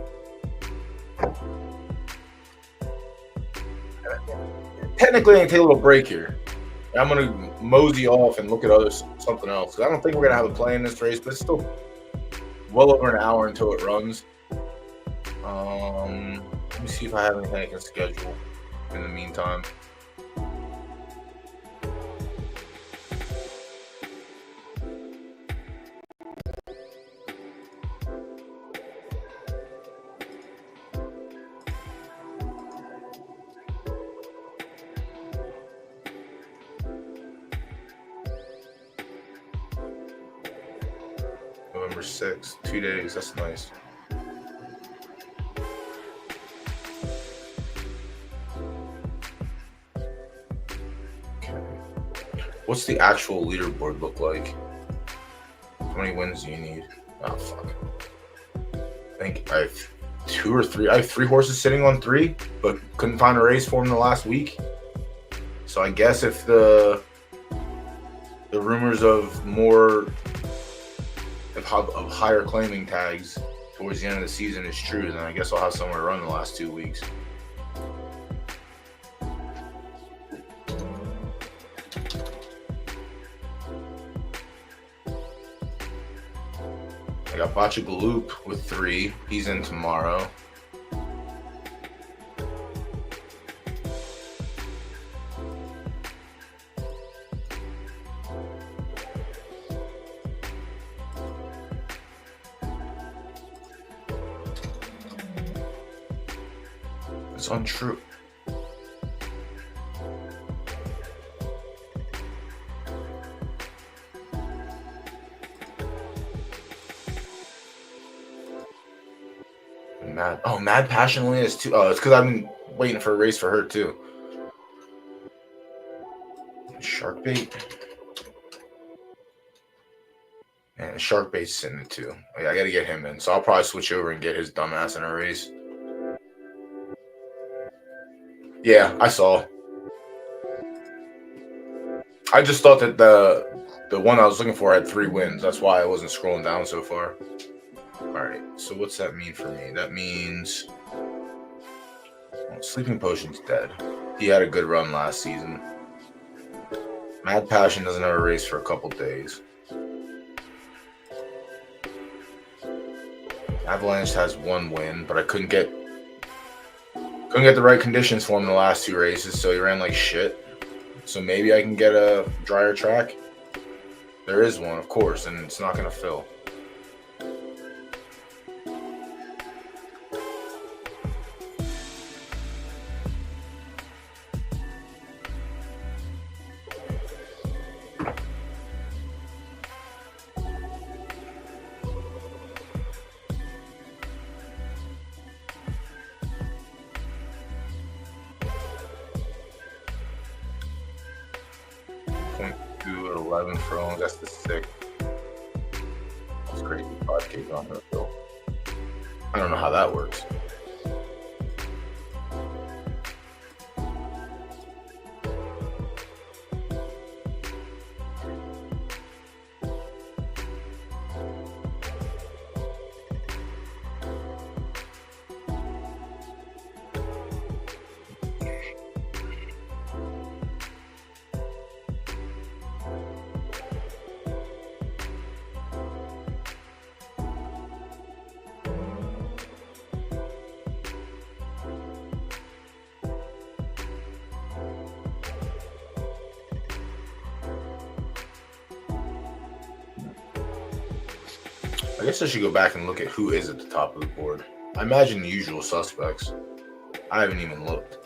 Technically, I can take a little break here. I'm gonna mosey off and look at something else. I don't think we're gonna have a play in this race, but it's still well over an hour until it runs. Let me see if I have anything I can schedule in the meantime. November 6th, 2 days. That's nice. Okay. What's the actual leaderboard look like? How many wins do you need? Oh, fuck. I think I have 2 or 3. I have 3 horses sitting on 3, but couldn't find a race for them the last week. So I guess if the rumors of more of higher claiming tags towards the end of the season is true, then I guess I'll have somewhere to run the last 2 weeks. I got Bacha Galoop with 3. He's in tomorrow. It's untrue. Mad Passionately is 2. Oh, it's because I've been waiting for a race for her too. Sharkbait. And Sharkbait's sitting at 2. I gotta get him in, so I'll probably switch over and get his dumbass in a race. Yeah, I saw. I just thought that the one I was looking for had 3 wins. That's why I wasn't scrolling down so far. All right, so what's that mean for me? That means Well, Sleeping Potion's dead. He had a good run last season. Mad Passion doesn't have a race for a couple days. Avalanche has one win, but I couldn't get the right conditions for him in the last 2 races, so he ran like shit. So maybe I can get a drier track. There is one, of course, and it's not going to fill. .2 at 11 furlongs, that's the 6th. That's crazy. 5K's on the fill. I don't know how that works. I guess I should go back and look at who is at the top of the board. I imagine the usual suspects. I haven't even looked.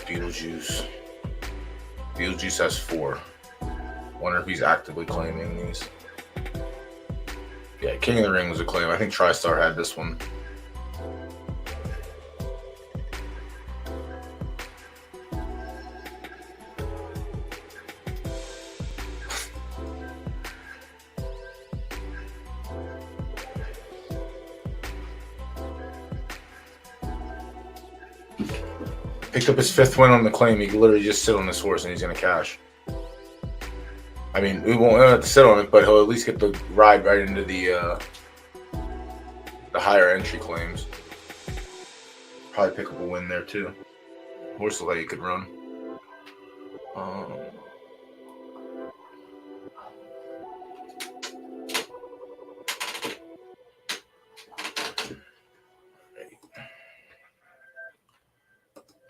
Beetlejuice. Beetlejuice has 4. Wonder if he's actively claiming these. Yeah, King of the Ring was a claim. I think TriStar had this one. Picked up his 5th win on the claim. He can literally just sit on this horse and he's going to cash. I mean, we won't have to sit on it, but he'll at least get the ride right into the higher entry claims. Probably pick up a win there too. Horse like he could run.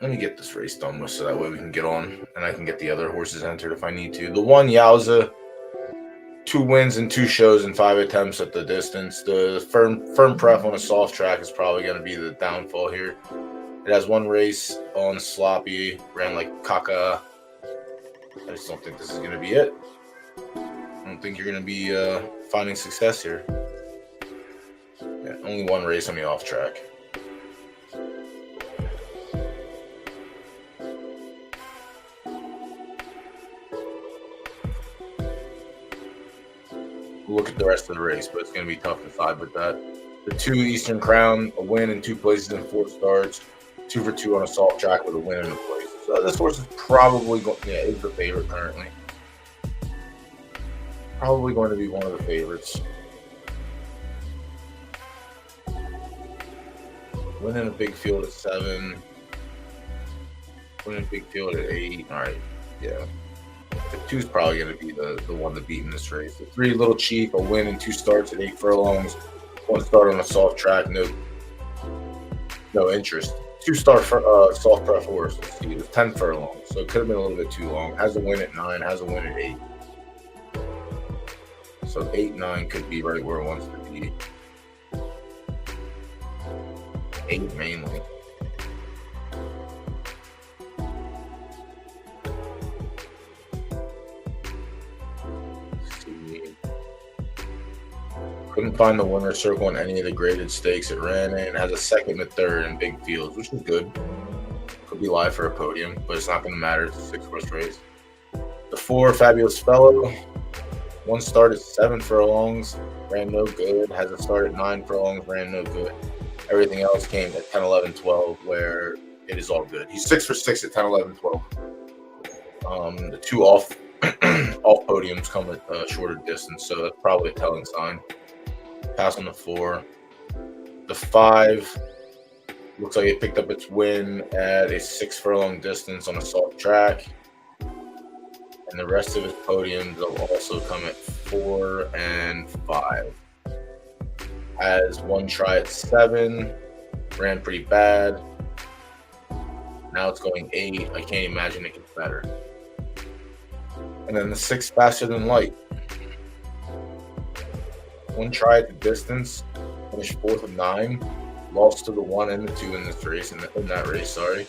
Let me get this race done with so that way we can get on and I can get the other horses entered if I need to. The one Yowza, 2 wins and 2 shows and 5 attempts at the distance. The firm pref on a soft track is probably going to be the downfall here. It has 1 race on sloppy, ran like caca. I just don't think this is going to be it. I don't think you're going to be finding success here. Yeah, only 1 race on the off track. Look at the rest of the race, but it's going to be tough to side with that. The 2 Eastern Crown, a win in 2 places in 4 starts, 2 for 2 on a soft track with a win in a place. So this horse is probably going, yeah, is the favorite currently. Probably going to be one of the favorites. Winning a big field at 7. Winning a big field at 8. All right, yeah. The 2 is probably going to be the one to beat in this race. The 3 Little Chief, a win in 2 starts at 8 furlongs. 1 start on a soft track, no interest. 2-star soft pref horse. Let's see, it was 10 furlongs, so it could have been a little bit too long. Has a win at 9, has a win at 8. So 8-9 could be right where it wants to be. 8 mainly. Couldn't find the winner circle in any of the graded stakes it ran in. It has a second and a third in big fields, which is good. Could be live for a podium, but it's not going to matter. It's a 6-horse race. The 4, Fabulous Fellow. One start at 7 furlongs, ran no good. Has a start at 9 furlongs, ran no good. Everything else came at 10, 11, 12, where it is all good. He's 6 for 6 at 10, 11, 12. The 2 off podiums come at a shorter distance, so that's probably a telling sign. Pass on the 4. The 5 looks like it picked up its win at a 6 furlong distance on a soft track. And the rest of his podiums will also come at 4 and 5. Has one try at 7, ran pretty bad. Now it's going 8. I can't imagine it gets better. And then the 6, Faster Than Light. One try at the distance, finished 4th of 9. Lost to the 1 and the 2 in this race, in that race, sorry.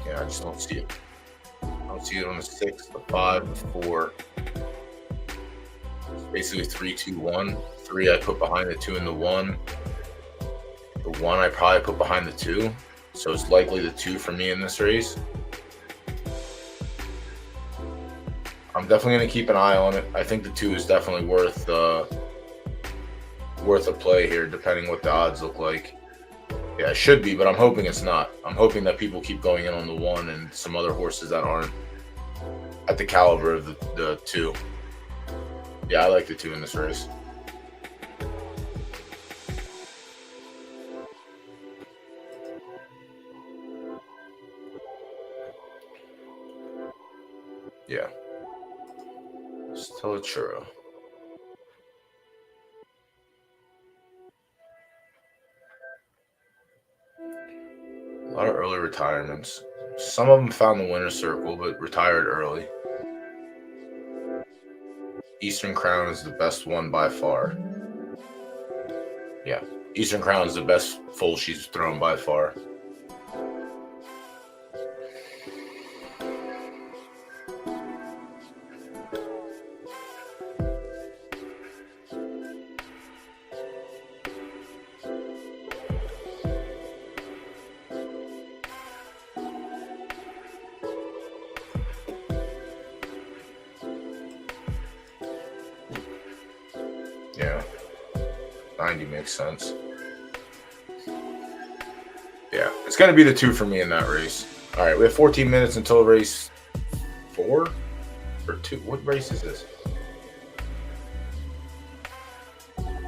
I just don't see it. I don't see it on the 6, the 5, the 4. It's basically 3, 2, 1. 3 I put behind the 2 and the 1. The 1 I probably put behind the 2. So it's likely the 2 for me in this race. I'm definitely going to keep an eye on it. I think the 2 is definitely worth a play here, depending what the odds look like. Yeah, it should be, but I'm hoping it's not. I'm hoping that people keep going in on the 1 and some other horses that aren't at the caliber of the 2. Yeah, I like the 2 in this race. Yeah. Still a churro. A lot of early retirements. Some of them found the winner's circle, but retired early. Eastern Crown is the best one by far. Yeah, Eastern Crown is the best foal she's thrown by far. Yeah, 90 makes sense. Yeah, it's going to be the 2 for me in that race. All right, we have 14 minutes until race 4 or 2. What race is this?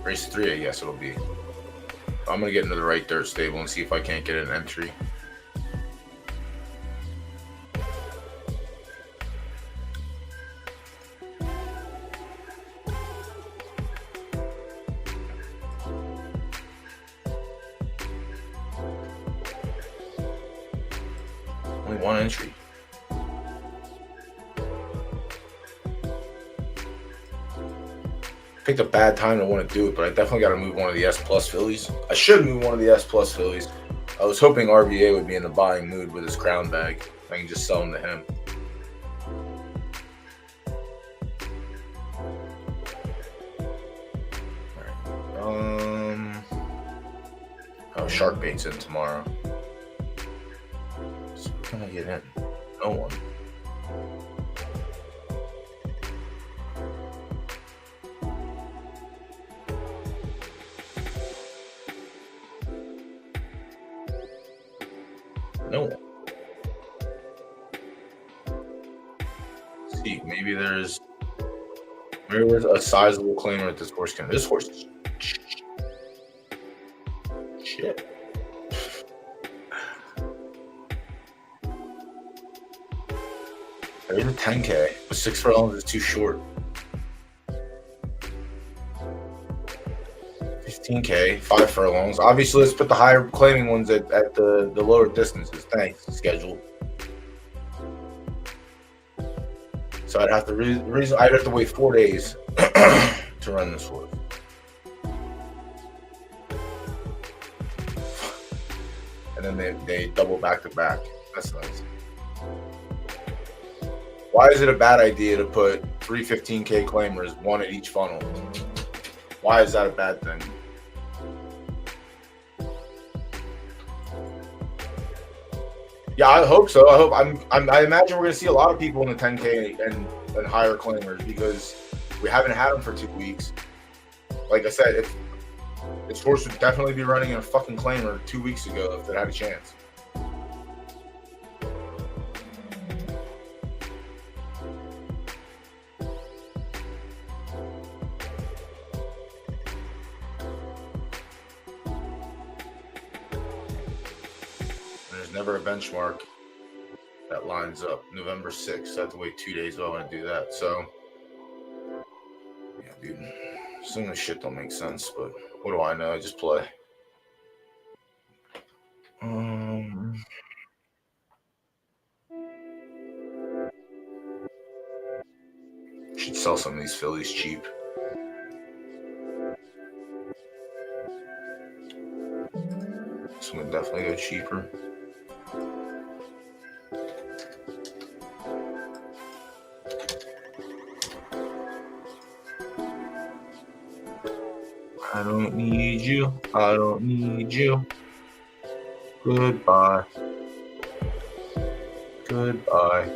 Race 3, I guess it'll be. I'm going to get into the right dirt stable and see if I can't get an entry. Only 1 entry. Picked a bad time to want to do it, but I definitely got to move one of the S Plus fillies. I should move one of the S Plus fillies. I was hoping RVA would be in the buying mood with his crown bag. I can just sell them to him. All right. Oh, Shark Bait's in tomorrow. So who can I get in? No one. No one. Let's see, maybe there's a sizable claimer at this horse. This horse is shit. There's a 10K, but 6 furlongs is too short. 15K, 5 furlongs. Obviously, let's put the higher claiming ones at the lower distances. Thanks, schedule. So I'd have to I'd have to wait 4 days to run this horse. And then they double back to back. That's nice. Why is it a bad idea to put 3 15K claimers, one at each funnel? Why is that a bad thing? Yeah, I hope so. I imagine we're going to see a lot of people in the 10K and higher claimers because we haven't had them for 2 weeks. Like I said, this horse would definitely be running in a fucking claimer 2 weeks ago if it had a chance. There's never a benchmark that lines up. November 6th. I have to wait 2 days if I want to do that. So, yeah, dude. Some of this shit don't make sense, but what do I know? I just play. Should sell some of these fillies cheap. This one would definitely go cheaper. I don't need you. I don't need you. Goodbye. Goodbye.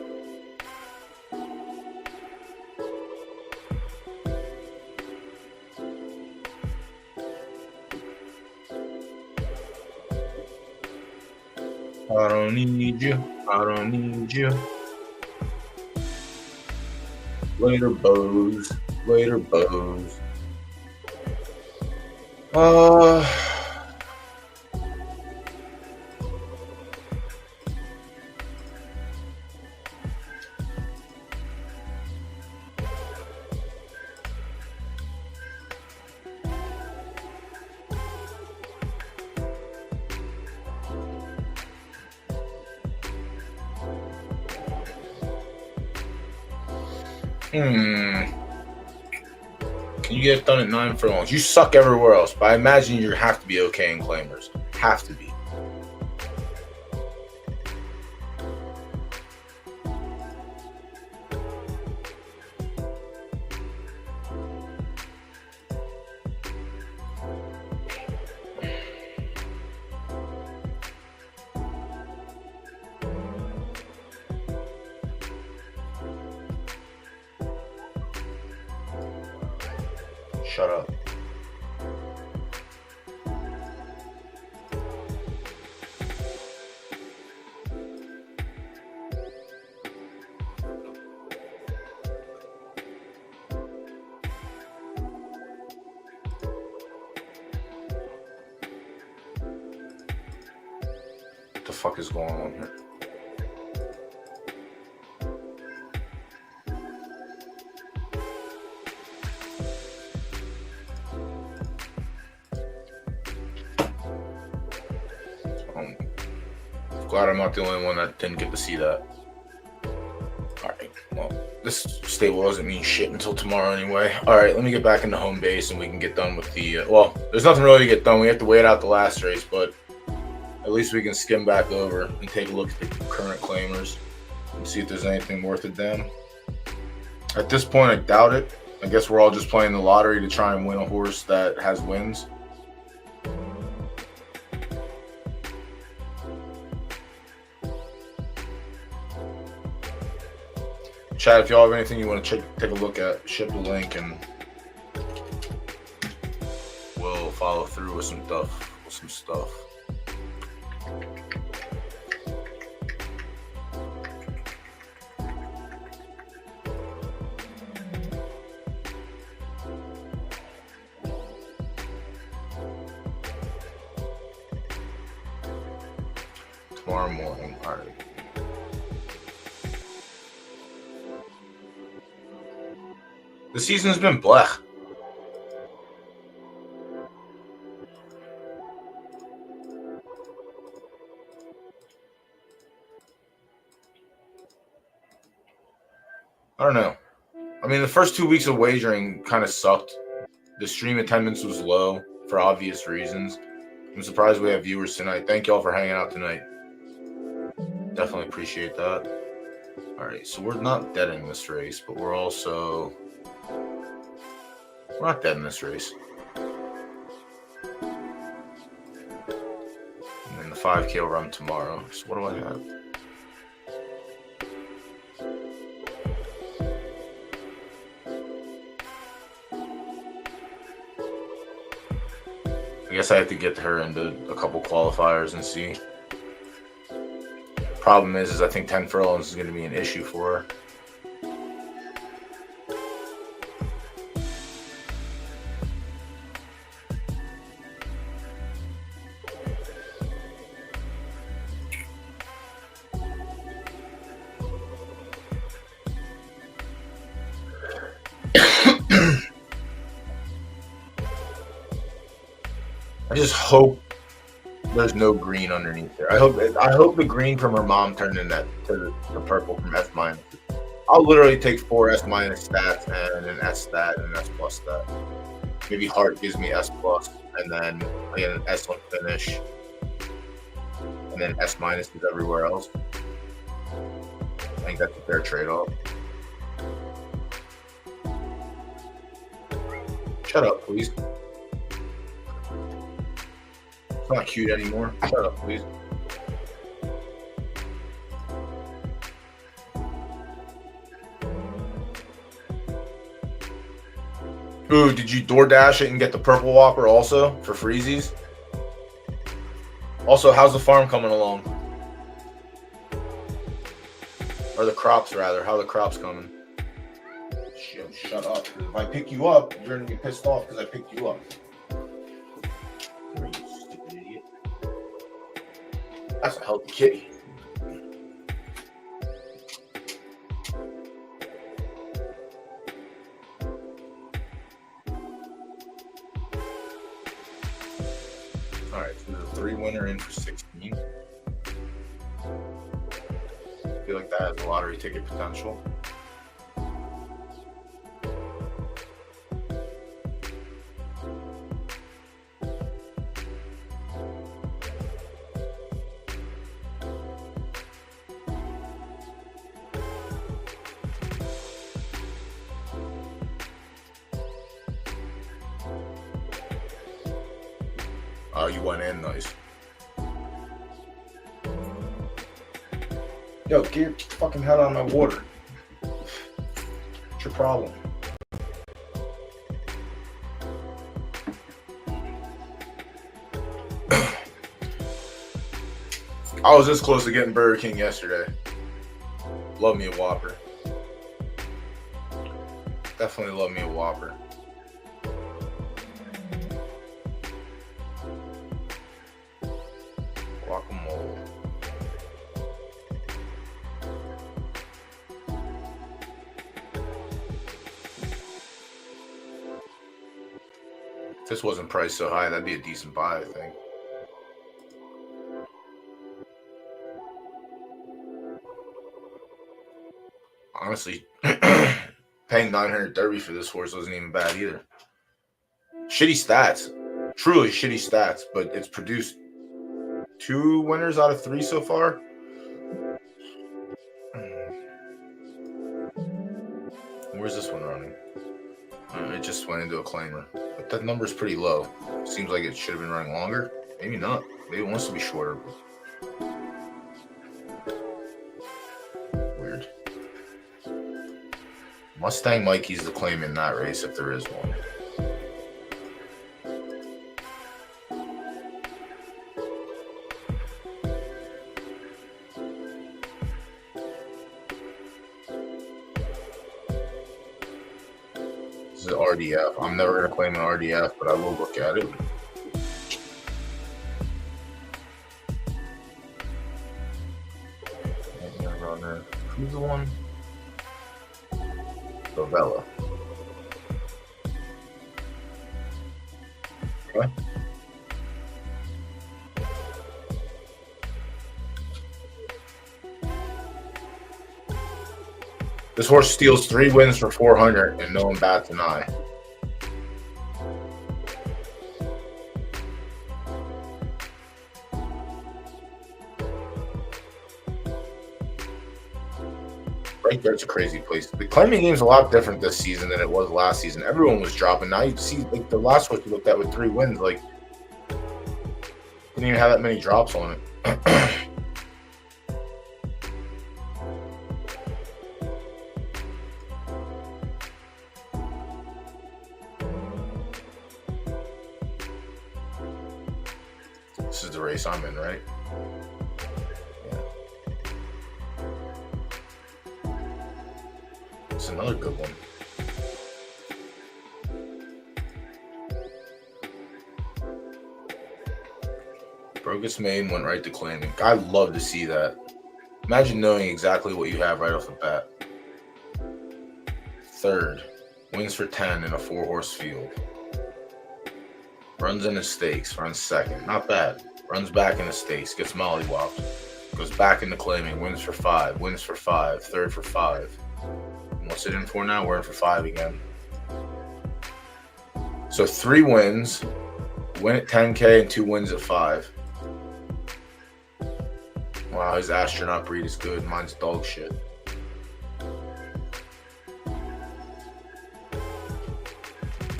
I don't need you. I don't need you. Later, bows. Later, bows. Can you get it done at 9 furlongs? You suck everywhere else, but I imagine you have to be okay in claimers. Have to be. Shut up. What the fuck is going on here? Glad I'm not the only one that didn't get to see that. Alright, well, this stable doesn't mean shit until tomorrow anyway. Alright, let me get back into home base and we can get done with the... well, there's nothing really to get done. We have to wait out the last race, but at least we can skim back over and take a look at the current claimers and see if there's anything worth a damn. At this point, I doubt it. I guess we're all just playing the lottery to try and win a horse that has wins. Chat, if y'all have anything you want to take a look at, ship the link and we'll follow through with some stuff. Tomorrow morning, all right. The season's been blech. I don't know. I mean, the first 2 weeks of wagering kind of sucked. The stream attendance was low for obvious reasons. I'm surprised we have viewers tonight. Thank y'all for hanging out tonight. Definitely appreciate that. All right, so we're not dead in this race, but we're not dead in this race. And then the 5K will run tomorrow. So what do I have? I guess I have to get her into a couple qualifiers and see. Problem is I think 10 furlongs is going to be an issue for her. I just hope there's no green underneath there. I hope the green from her mom turned in that to the purple from S minus. I'll literally take 4 S minus stats and an S stat and an S plus stat. Maybe heart gives me S plus, and then I get an S on finish, and then S minus is everywhere else. I think that's a fair trade-off. Shut up, please. It's not cute anymore. Shut up, please. Ooh, did you DoorDash it and get the purple Whopper also for freezies? Also, how's the farm coming along? Or the crops, rather. How are the crops coming? Shut up. If I pick you up, you're going to be pissed off because I picked you up. You stupid idiot. That's a healthy kitty. Alright, so there's a 3 winner in for 16. I feel like that has lottery ticket potential. Oh, you went in, nice. Yo, get your fucking head on my water. What's your problem? I was this close to getting Burger King yesterday. Love me a Whopper. Definitely love me a Whopper. Guacamole. If this wasn't priced so high, that'd be a decent buy, I think. Honestly, paying $930 for this horse wasn't even bad either. Shitty stats. Truly shitty stats, but it's produced 2 winners out of 3 so far. Where's this one running? It just went into a claimer. But that number's pretty low. Seems like it should have been running longer. Maybe not. Maybe it wants to be shorter. Weird. Mustang Mikey's the claim in that race if there is one. This is RDF. I'm never going to claim an RDF, but I will look at it. Who's the one? Novella. Okay. This horse steals 3 wins for 400 and no one bats an eye. Right there's a crazy place. The climbing game's a lot different this season than it was last season. Everyone was dropping. Now you see, like the last one we looked at with 3 wins, like didn't even have that many drops on it. This is the race I'm in, right? Yeah. It's another good one. Broke its main, went right to claiming. I'd love to see that. Imagine knowing exactly what you have right off the bat. Third, wins for 10 in a 4-horse field. Runs in the stakes, runs second. Not bad. Runs back in the stakes, gets mollywopped. Goes back into claiming, wins for 5, wins for 5, third for 5. And what's it in for now? We're in for 5 again. So 3 wins, win at 10K and 2 wins at 5. Wow, his astronaut breed is good. Mine's dog shit.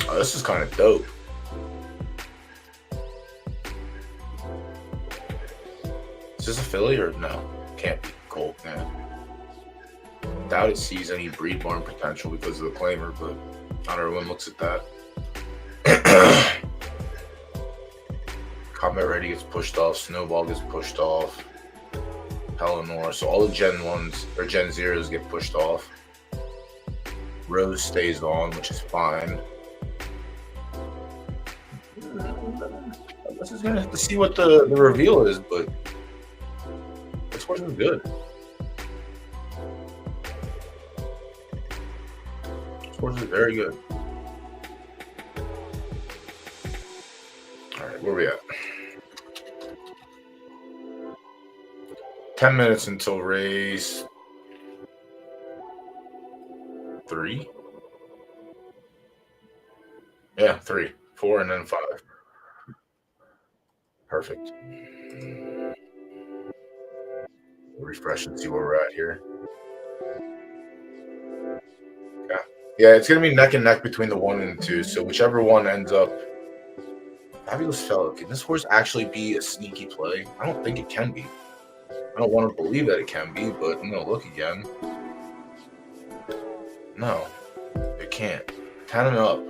Oh, this is kind of dope. Is this a filly or no? Can't be. Colt, man. Doubt it sees any breed born potential because of the claimer, but not everyone looks at that. Combat Ready gets pushed off. Snowball gets pushed off. Eleanor. So all the Gen 1s or Gen 0s get pushed off. Rose stays on, which is fine. I guess it's gonna have to see what the reveal is, but this horse is good. This horse is very good. All right, where are we at? 10 minutes until race 3. Yeah, 3, 4, and then 5. Perfect. Refresh and see where we're at here. Yeah, it's gonna be neck and neck between the 1 and the 2. So whichever one ends up. Fabulous Fellow. Can this horse actually be a sneaky play? I don't think it can be. I don't want to believe that it can be, but no, look again. No, it can't. 10 and up.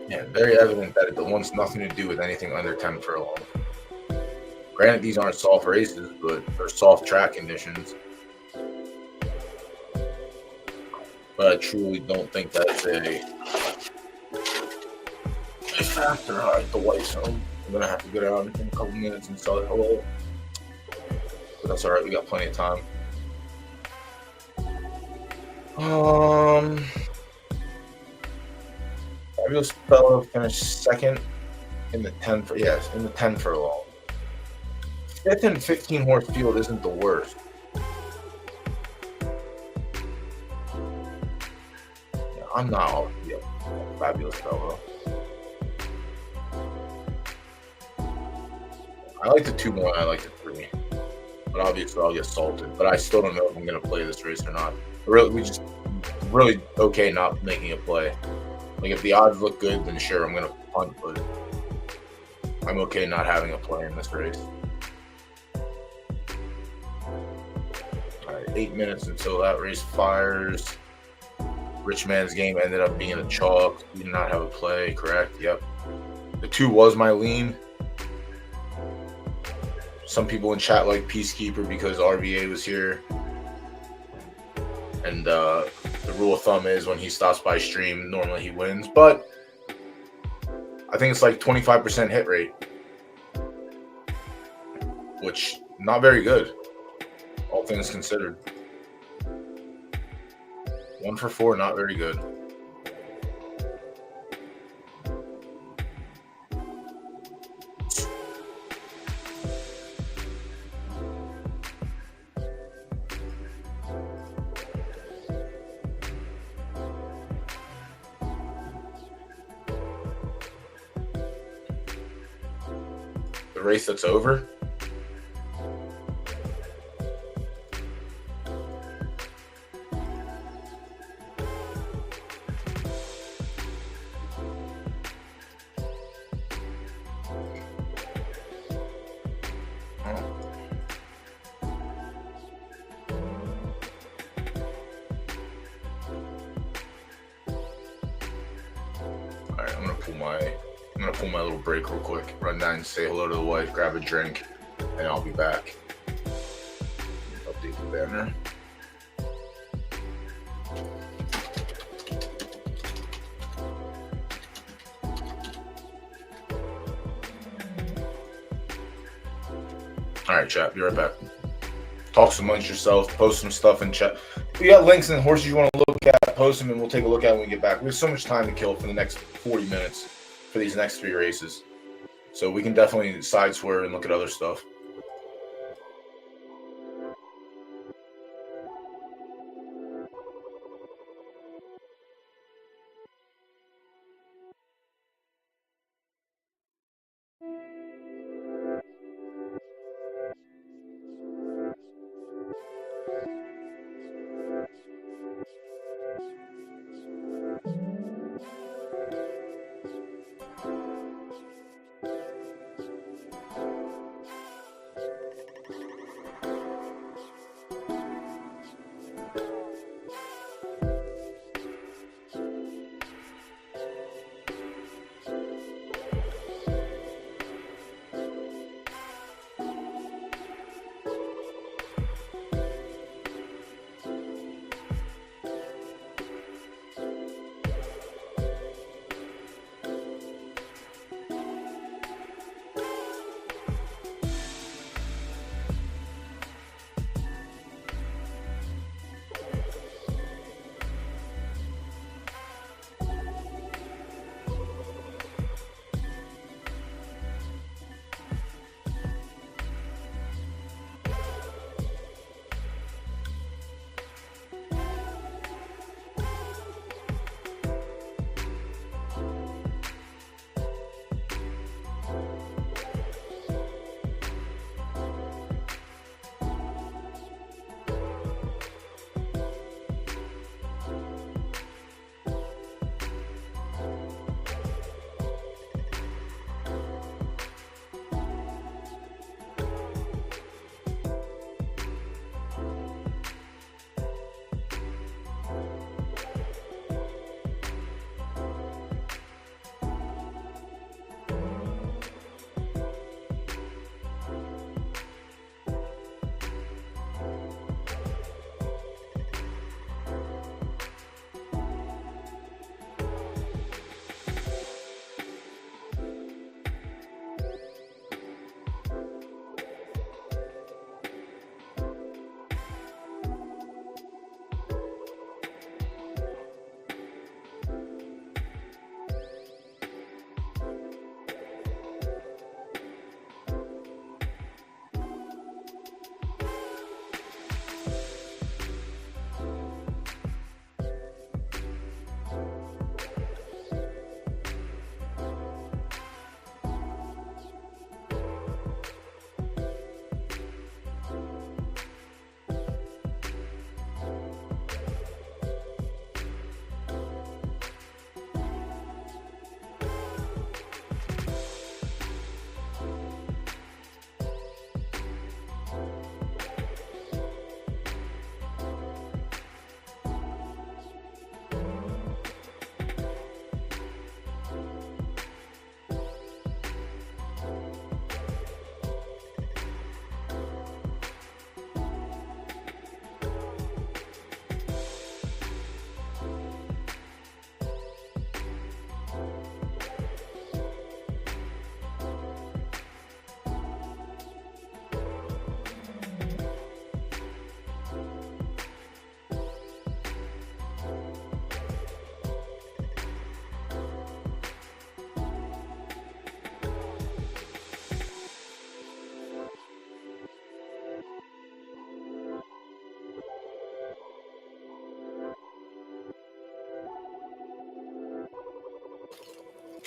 Yeah, very evident that it wants nothing to do with anything under 10 furlong. Granted, these aren't soft races, but they're soft track conditions. But I truly don't think that's a factor. All right, the wife's home. I'm gonna have to get out in a couple minutes and tell her hello. But that's all right. We got plenty of time. Fabulous Fellow finished second in the 10 for in the 10 furlong. 5th and 15 horse field isn't the worst. Yeah, I'm not all Fabulous Fellow. I like the 2 more. I like the 3, but obviously I'll get salted. But I still don't know if I'm gonna play this race or not. We just really okay not making a play. Like if the odds look good, then sure I'm gonna punt. But I'm okay not having a play in this race. All right, 8 minutes until that race fires. Rich Man's Game ended up being a chalk. We did not have a play. Correct. Yep. The 2 was my lean. Some people in chat like Peacekeeper because RVA was here. And the rule of thumb is when he stops by stream, normally he wins. But I think it's like 25% hit rate. Which, not very good, all things considered. 1 for 4, not very good. The race that's over. gonna pull my little break real quick, run down and say hello to the wife, grab a drink, and I'll be back. Update the banner. All right, chat. Be right back. Talk amongst yourselves. Post some stuff in chat. We got links and horses you want to look at. Post them, and we'll take a look at it when we get back. We have so much time to kill for the next 40 minutes for these next 3 races, so we can definitely side swear and look at other stuff.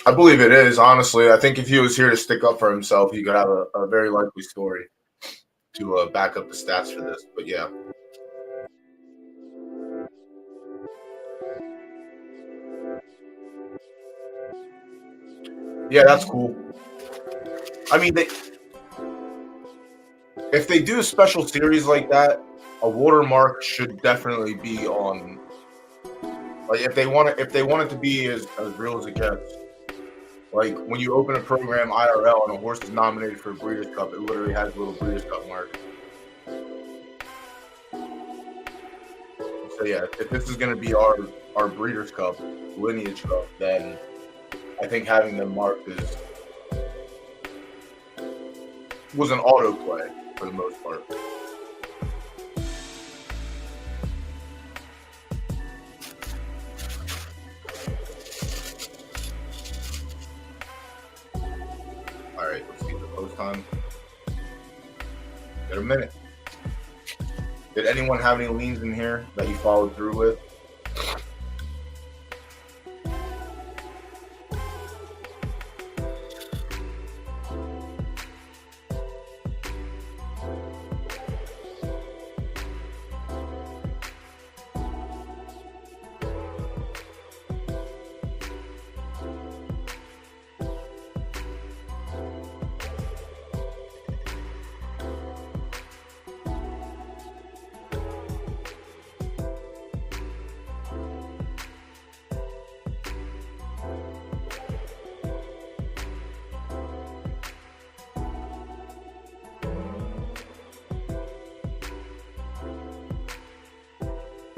I believe it is, honestly. I think if he was here to stick up for himself, he could have a very likely story to back up the stats for this. But yeah. Yeah, that's cool. I mean, if they do a special series like that, a watermark should definitely be on. Like if they want it to be as real as it gets. Like when you open a program IRL and a horse is nominated for a Breeders' Cup, it literally has a little Breeders' Cup mark. So yeah, if this is going to be our Breeders' Cup, Lineage Cup, then I think having them marked was an auto play for the most part. All right, let's get the post time. Got a minute. Did anyone have any leans in here that you followed through with?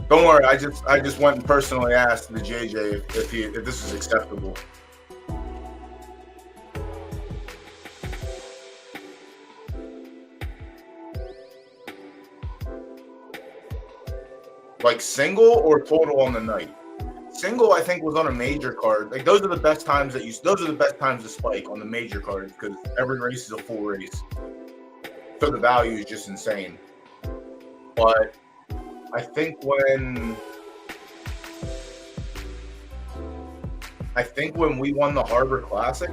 Don't worry, I just went and personally asked the JJ if this is acceptable. Like single or total on the night? Single, I think, was on a major card. Like those are the best times to spike on the major cards because every race is a full race, so the value is just insane. But I think when we won the Harbor Classic,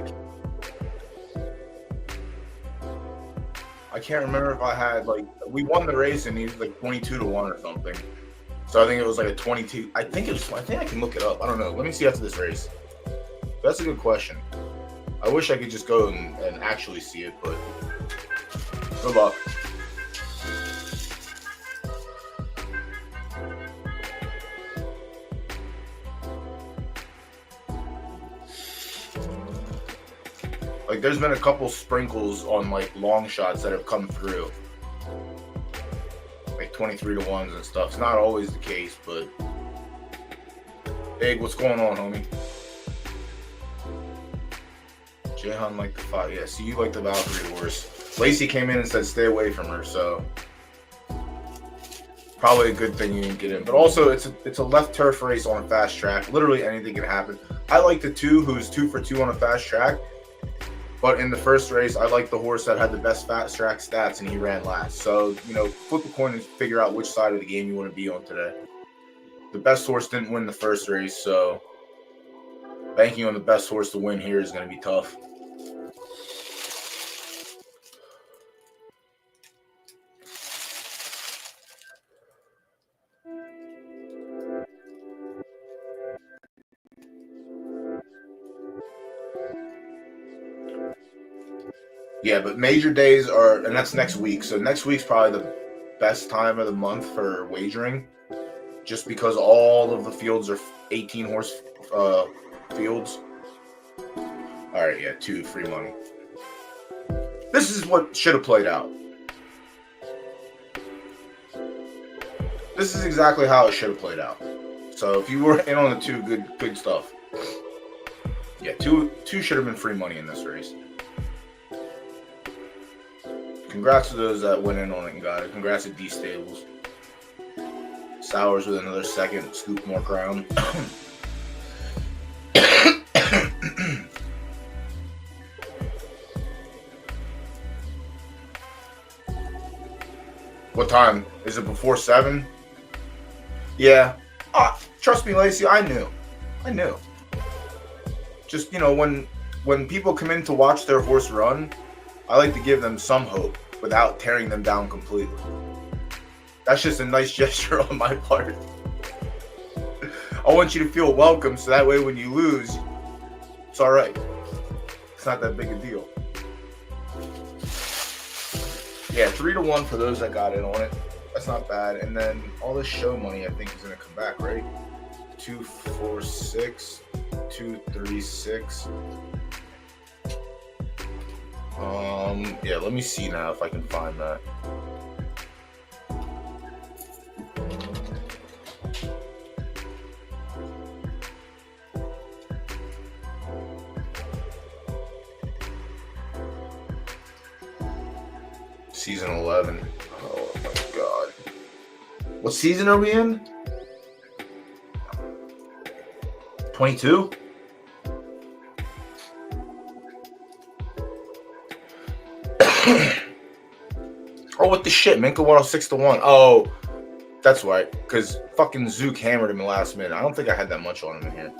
I can't remember if I had we won the race and he was like 22-1 or something. So I think it was like a 22. I think I can look it up. I don't know. Let me see after this race. That's a good question. I wish I could just go and actually see it, but good luck. Like there's been a couple sprinkles on like long shots that have come through. 23-1s and stuff. It's not always the case, but Big, what's going on, homie? Jehan liked the 5. Yeah, see, you like the Valkyrie horse. Lacey came in and said stay away from her, so probably a good thing you didn't get in. But also, it's a left turf race on a fast track. Literally anything can happen. I like the 2 who's 2 for 2 on a fast track. But in the first race, I liked the horse that had the best fast track stats, and he ran last. So, flip a coin and figure out which side of the game you want to be on today. The best horse didn't win the first race, so banking on the best horse to win here is going to be tough. Yeah, but major days and that's next week. So next week's probably the best time of the month for wagering, just because all of the fields are 18 horse fields. All right, yeah, 2 free money. This is what should have played out. This is exactly how it should have played out. So if you were in on the 2, good stuff. Yeah, 2 should have been free money in this race. Congrats to those that went in on it and got it. Congrats to D Stables. Sowers with another second. Scoop more crown. What time? Is it before 7? Yeah. Trust me, Lacey, I knew. Just, when people come in to watch their horse run, I like to give them some hope without tearing them down completely. That's just a nice gesture on my part. I want you to feel welcome so that way when you lose, it's all right. It's not that big a deal. Yeah, 3-1 for those that got in on it. That's not bad. And then all this show money, I think, is going to come back, right? 2, 4, 6, 2, 3, 6. Yeah, let me see now if I can find that. Season 11. Oh my god. What season are we in? 22? Oh, what the shit? Minka won 6-1. Oh, that's right. Because fucking Zook hammered him in the last minute. I don't think I had that much on him in here.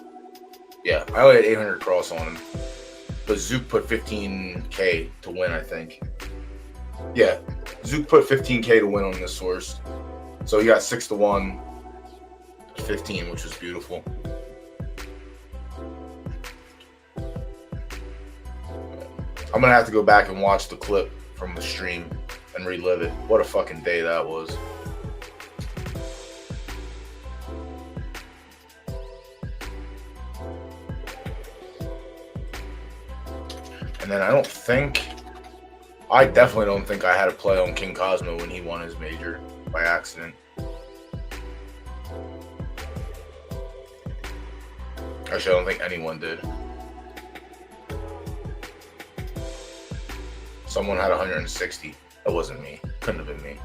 Yeah, I only had 800 cross on him. But Zook put 15k to win, I think. Yeah, Zook put 15k to win on this horse. So he got 6-1, 15, which was beautiful. I'm going to have to go back and watch the clip from the stream and relive it. What a fucking day that was. And then I definitely don't think I had a play on King Cosmo when he won his major by accident. Actually, I don't think anyone did. Someone had 160. That wasn't me. Couldn't have been me.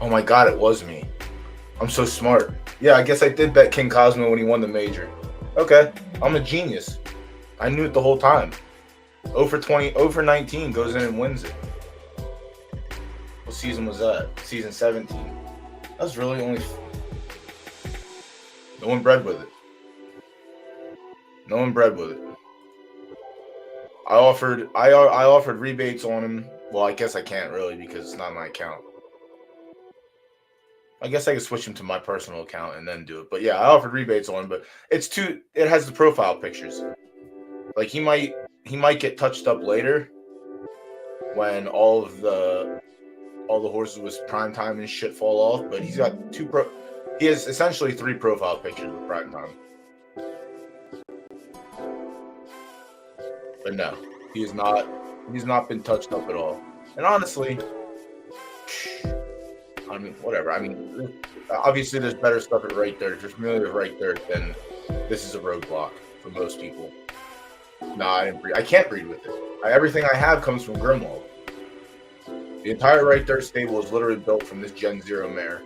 Oh my god, it was me. I'm so smart. Yeah, I guess I did bet King Cosmo when he won the major. Okay, I'm a genius. I knew it the whole time. 0 for 20, 0 for 19 goes in and wins it. What season was that? Season 17. That was really only... No one bred with it. No one bred with it. I offered rebates on him. Well, I guess I can't really because it's not my account. I guess I could switch him to my personal account and then do it. But yeah, I offered rebates on him, but it has the profile pictures. Like he might get touched up later when all the horses with prime time and shit fall off, but he has essentially 3 profile pictures with prime time. But no, he's not been touched up at all. And honestly, I mean, whatever. I mean, obviously there's better stuff at right dirt. If you're familiar with right dirt, then this is a roadblock for most people. Nah, I can't breed with it. Everything I have comes from Grimwald. The entire right dirt stable is literally built from this Gen 0 mare.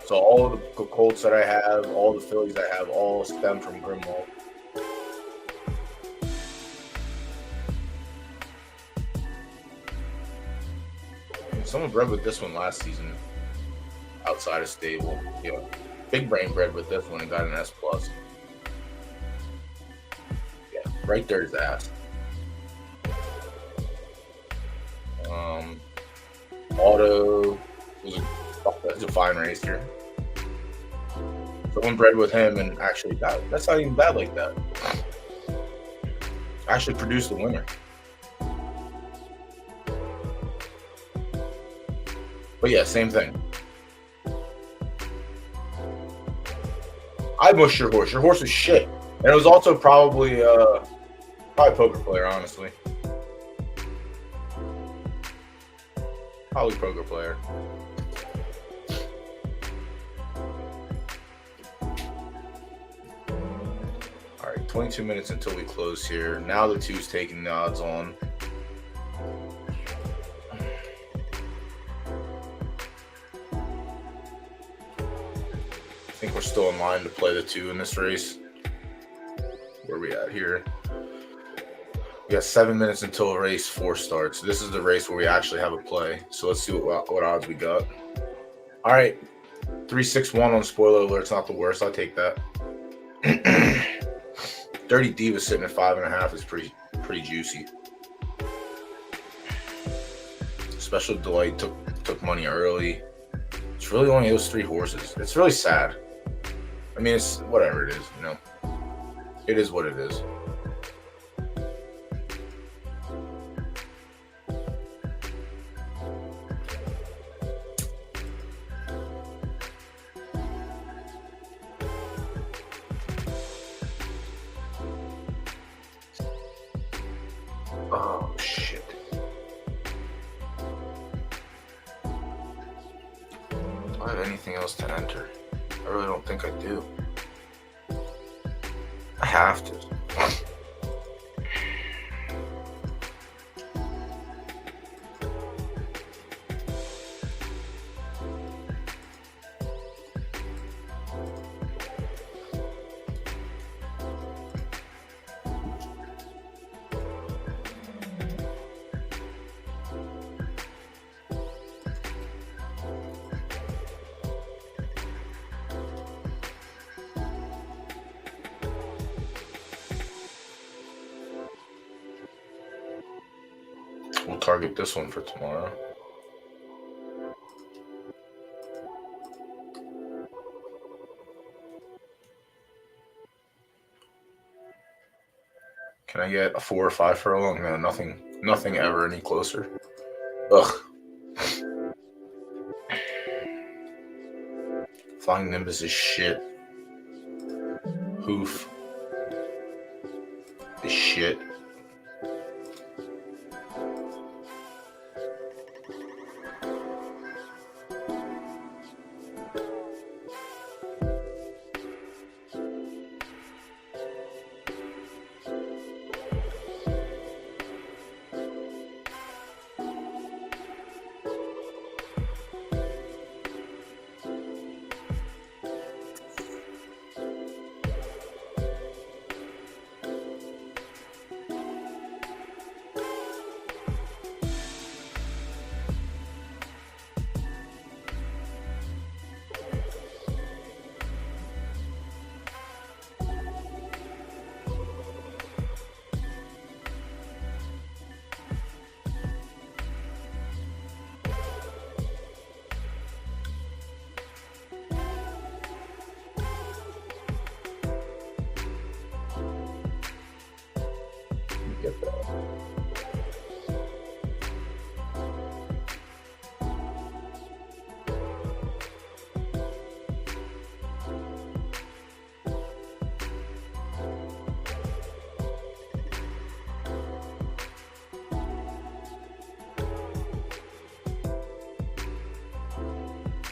So all of the colts that I have, all the fillies I have, all stem from Grimwald. Someone bred with this one last season outside of stable. Yeah, Big Brain bred with this one and got an S+. Yeah, right there is ass. Auto was a fine racer. Someone bred with him and actually got it. That's not even bad like that. Actually produced the winner. But yeah, same thing. I mushed your horse. Your horse was shit. And it was also probably a poker player, honestly. Probably poker player. Alright, 22 minutes until we close here. Now the 2's taking the odds on. I think we're still in line to play the 2 in this race. Where are we at here? We got 7 minutes until race 4 starts. This is the race where we actually have a play. So let's see what odds we got. All right, 3-6-1 on spoiler alert. It's not the worst. I'll take that. Dirty Diva sitting at 5.5 is pretty juicy. Special Delight took money early. It's really only those 3 horses. It's really sad. I mean, it's whatever it is, you know. It is what it is. Oh, shit. I have anything else to enter? I really don't think I do. I have to. We'll target this one for tomorrow. Can I get a 4 or 5 furlong? No, nothing ever any closer. Ugh. Flying Nimbus is shit. Hoof is shit. Get that.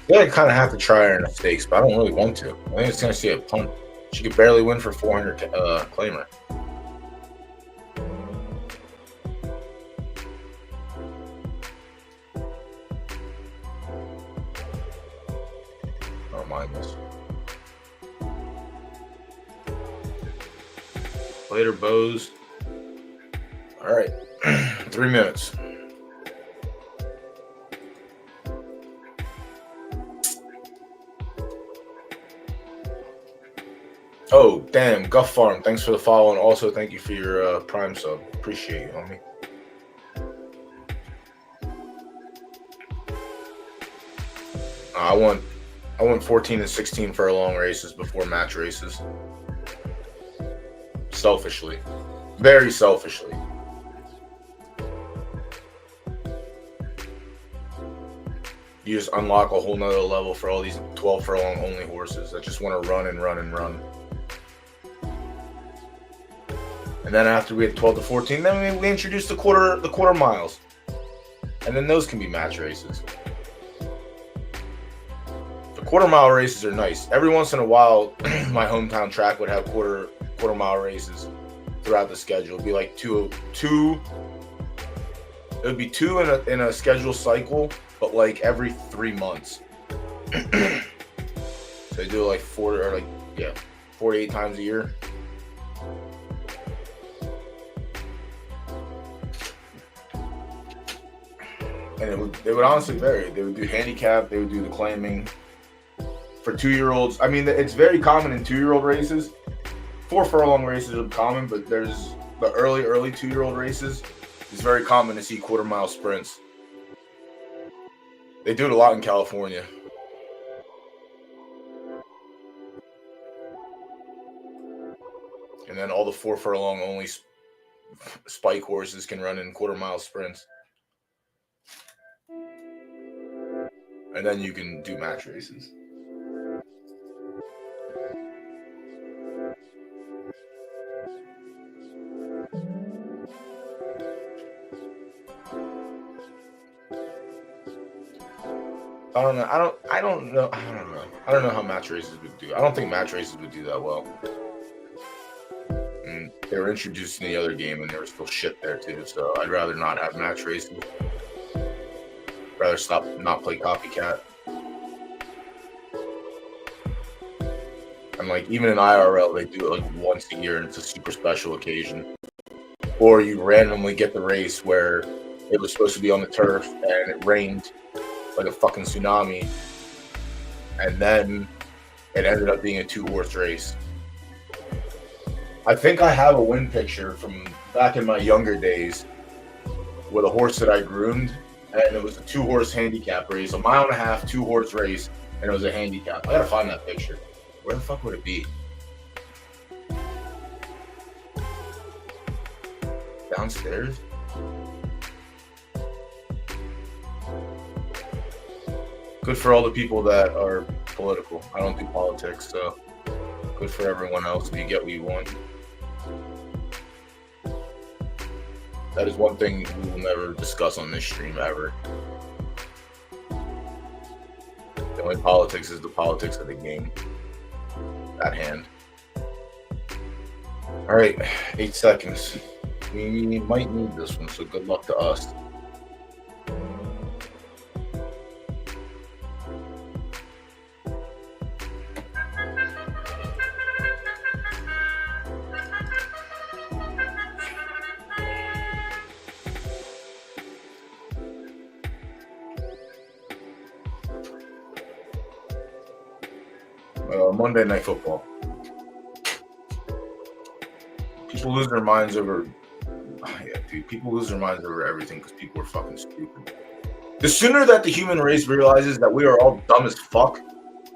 Yeah, I kind of have to try her in the stakes, but I don't really want to. I think it's going to see a punt. She could barely win for 400 claimer. I don't mind this. Later, bows. All right, 3 minutes. Oh, damn. Guff Farm, thanks for the follow. And also, thank you for your Prime sub. Appreciate you, homie. I want 14 and 16 furlong races before match races. Selfishly. Very selfishly. You just unlock a whole nother level for all these 12 furlong only horses that just want to run and run and run. And then after we had 12 to 14, then we introduced the quarter miles. And then those can be match races. The quarter mile races are nice. Every once in a while, my hometown track would have quarter mile races throughout the schedule. It'd be like two. It would be 2 in a schedule cycle, but like every 3 months. So they do like 4 to 8 times a year. And they would honestly vary. They would do handicap. They would do the claiming. For 2-year-olds, I mean, it's very common in 2-year-old races. 4 furlong races are common, but there's the early 2-year-old races. It's very common to see quarter mile sprints. They do it a lot in California. And then all the 4 furlong only spike horses can run in quarter mile sprints. And then you can do match races. I don't know. I don't know. I don't know how match races would do. I don't think match races would do that well. And they were introduced in the other game, and there was still shit there too. So I'd rather not have match races. Rather not play copycat. And like even in IRL, they do it like once a year, and it's a super special occasion. Or you randomly get the race where it was supposed to be on the turf and it rained like a fucking tsunami, and then it ended up being a 2-horse race. I think I have a win picture from back in my younger days with a horse that I groomed, and it was a 2-horse handicap race, a 1.5 mile, 2-horse race, and it was a handicap. I gotta find that picture. Where the fuck would it be? Downstairs? Good for all the people that are political. I don't do politics, so good for everyone else if you get what you want. That is one thing we will never discuss on this stream ever. The only politics is the politics of the game at hand. All right, 8 seconds. We might need this one, so good luck to us. Monday Night Football. People lose their minds over. Yeah, dude. People lose their minds over everything because people are fucking stupid. The sooner that the human race realizes that we are all dumb as fuck,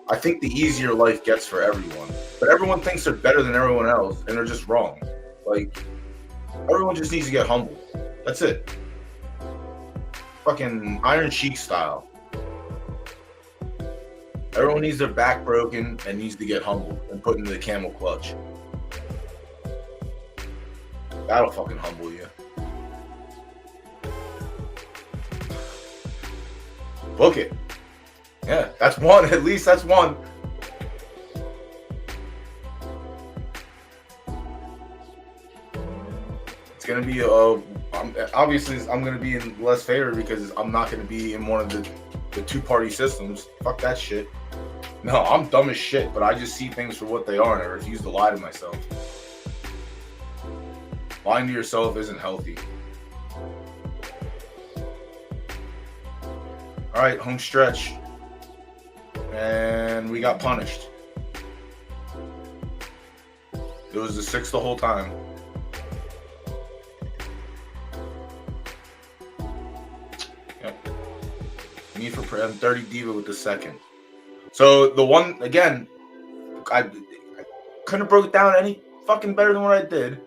I think the easier life gets for everyone. But everyone thinks they're better than everyone else, and they're just wrong. Like, everyone just needs to get humble. That's it. Fucking Iron Sheik style. Everyone needs their back broken and needs to get humbled and put into the camel clutch. That'll fucking humble you. Book it. Yeah, that's one. At least that's one. It's gonna be obviously I'm gonna be in less favor because I'm not gonna be in one of the 2-party systems. Fuck that shit. No, I'm dumb as shit, but I just see things for what they are, and I refuse to lie to myself. Lying to yourself isn't healthy. All right, home stretch. And we got punished. It was the 6 the whole time. Yep. Need for 30 diva with the second. So the one, again, I couldn't have broke it down any fucking better than what I did.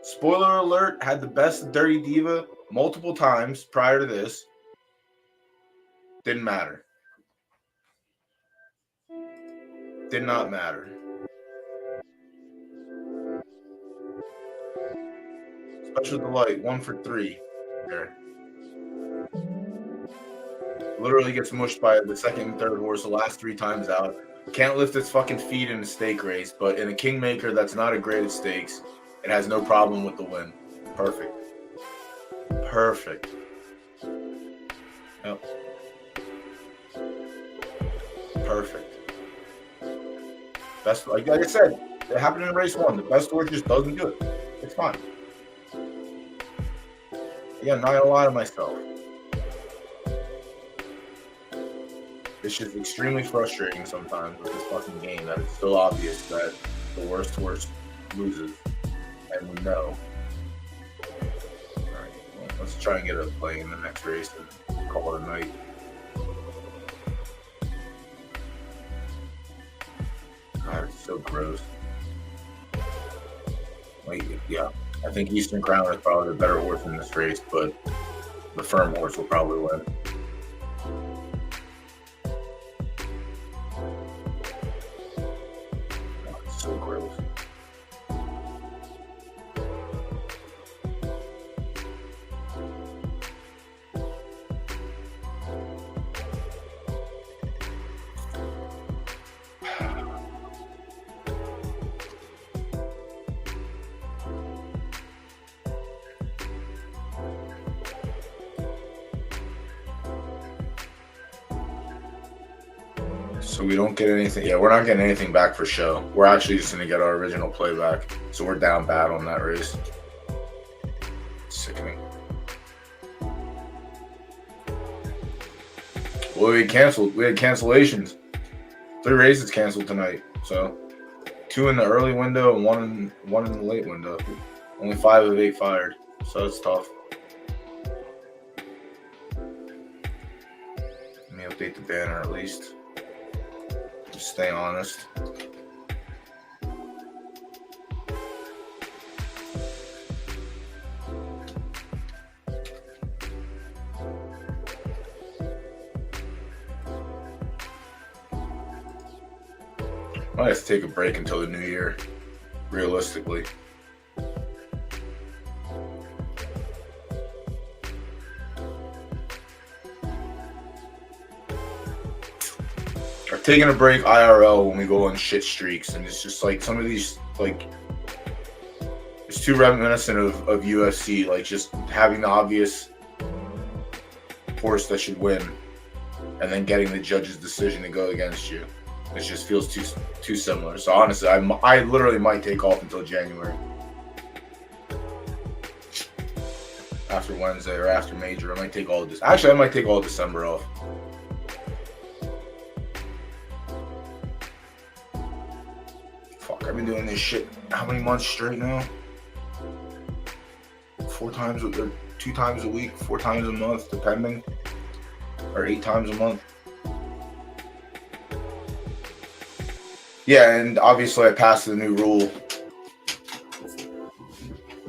Spoiler alert, had the best Dirty Diva multiple times prior to this. Didn't matter. Did not matter. Special Delight, 1 for 3. There. Literally gets mushed by the second and third horse the last 3 times out. Can't lift its fucking feet in a stake race, but in a Kingmaker that's not a graded stakes, it has no problem with the win. Perfect. Perfect. Yep. Perfect. Best, like I said, it happened in race 1. The best horse just doesn't do it. It's fine. Again, not gonna lie to myself. It's just extremely frustrating sometimes with this fucking game that it's so obvious that the worst horse loses, and we know. Alright, well, let's try and get a play in the next race and call it a night. God, it's so gross. Like, yeah, I think Eastern Crown is probably the better horse in this race, but the firm horse will probably win. So gross. So we don't get anything. Yeah, we're not getting anything back for show. We're actually just gonna get our original playback. So we're down bad on that race. Sickening. Well, we canceled. We had cancellations. 3 races canceled tonight. So 2 in the early window and one in the late window. Only 5 of 8 fired. So it's tough. Let me update the banner at least. Just stay honest. I might have to take a break until the new year, realistically. I've taken a break IRL when we go on shit streaks, and it's just like some of these, like, it's too reminiscent of UFC, like just having the obvious horse that should win, and then getting the judge's decision to go against you. It just feels too similar. So honestly, I literally might take off until January. After Wednesday or after major, I might take all of this. Actually, I might take all of December off. Fuck, I've been doing this shit how many months straight now? 4 times or 2 times a week, 4 times a month, depending, or 8 times a month. Yeah, and obviously I passed the new rule.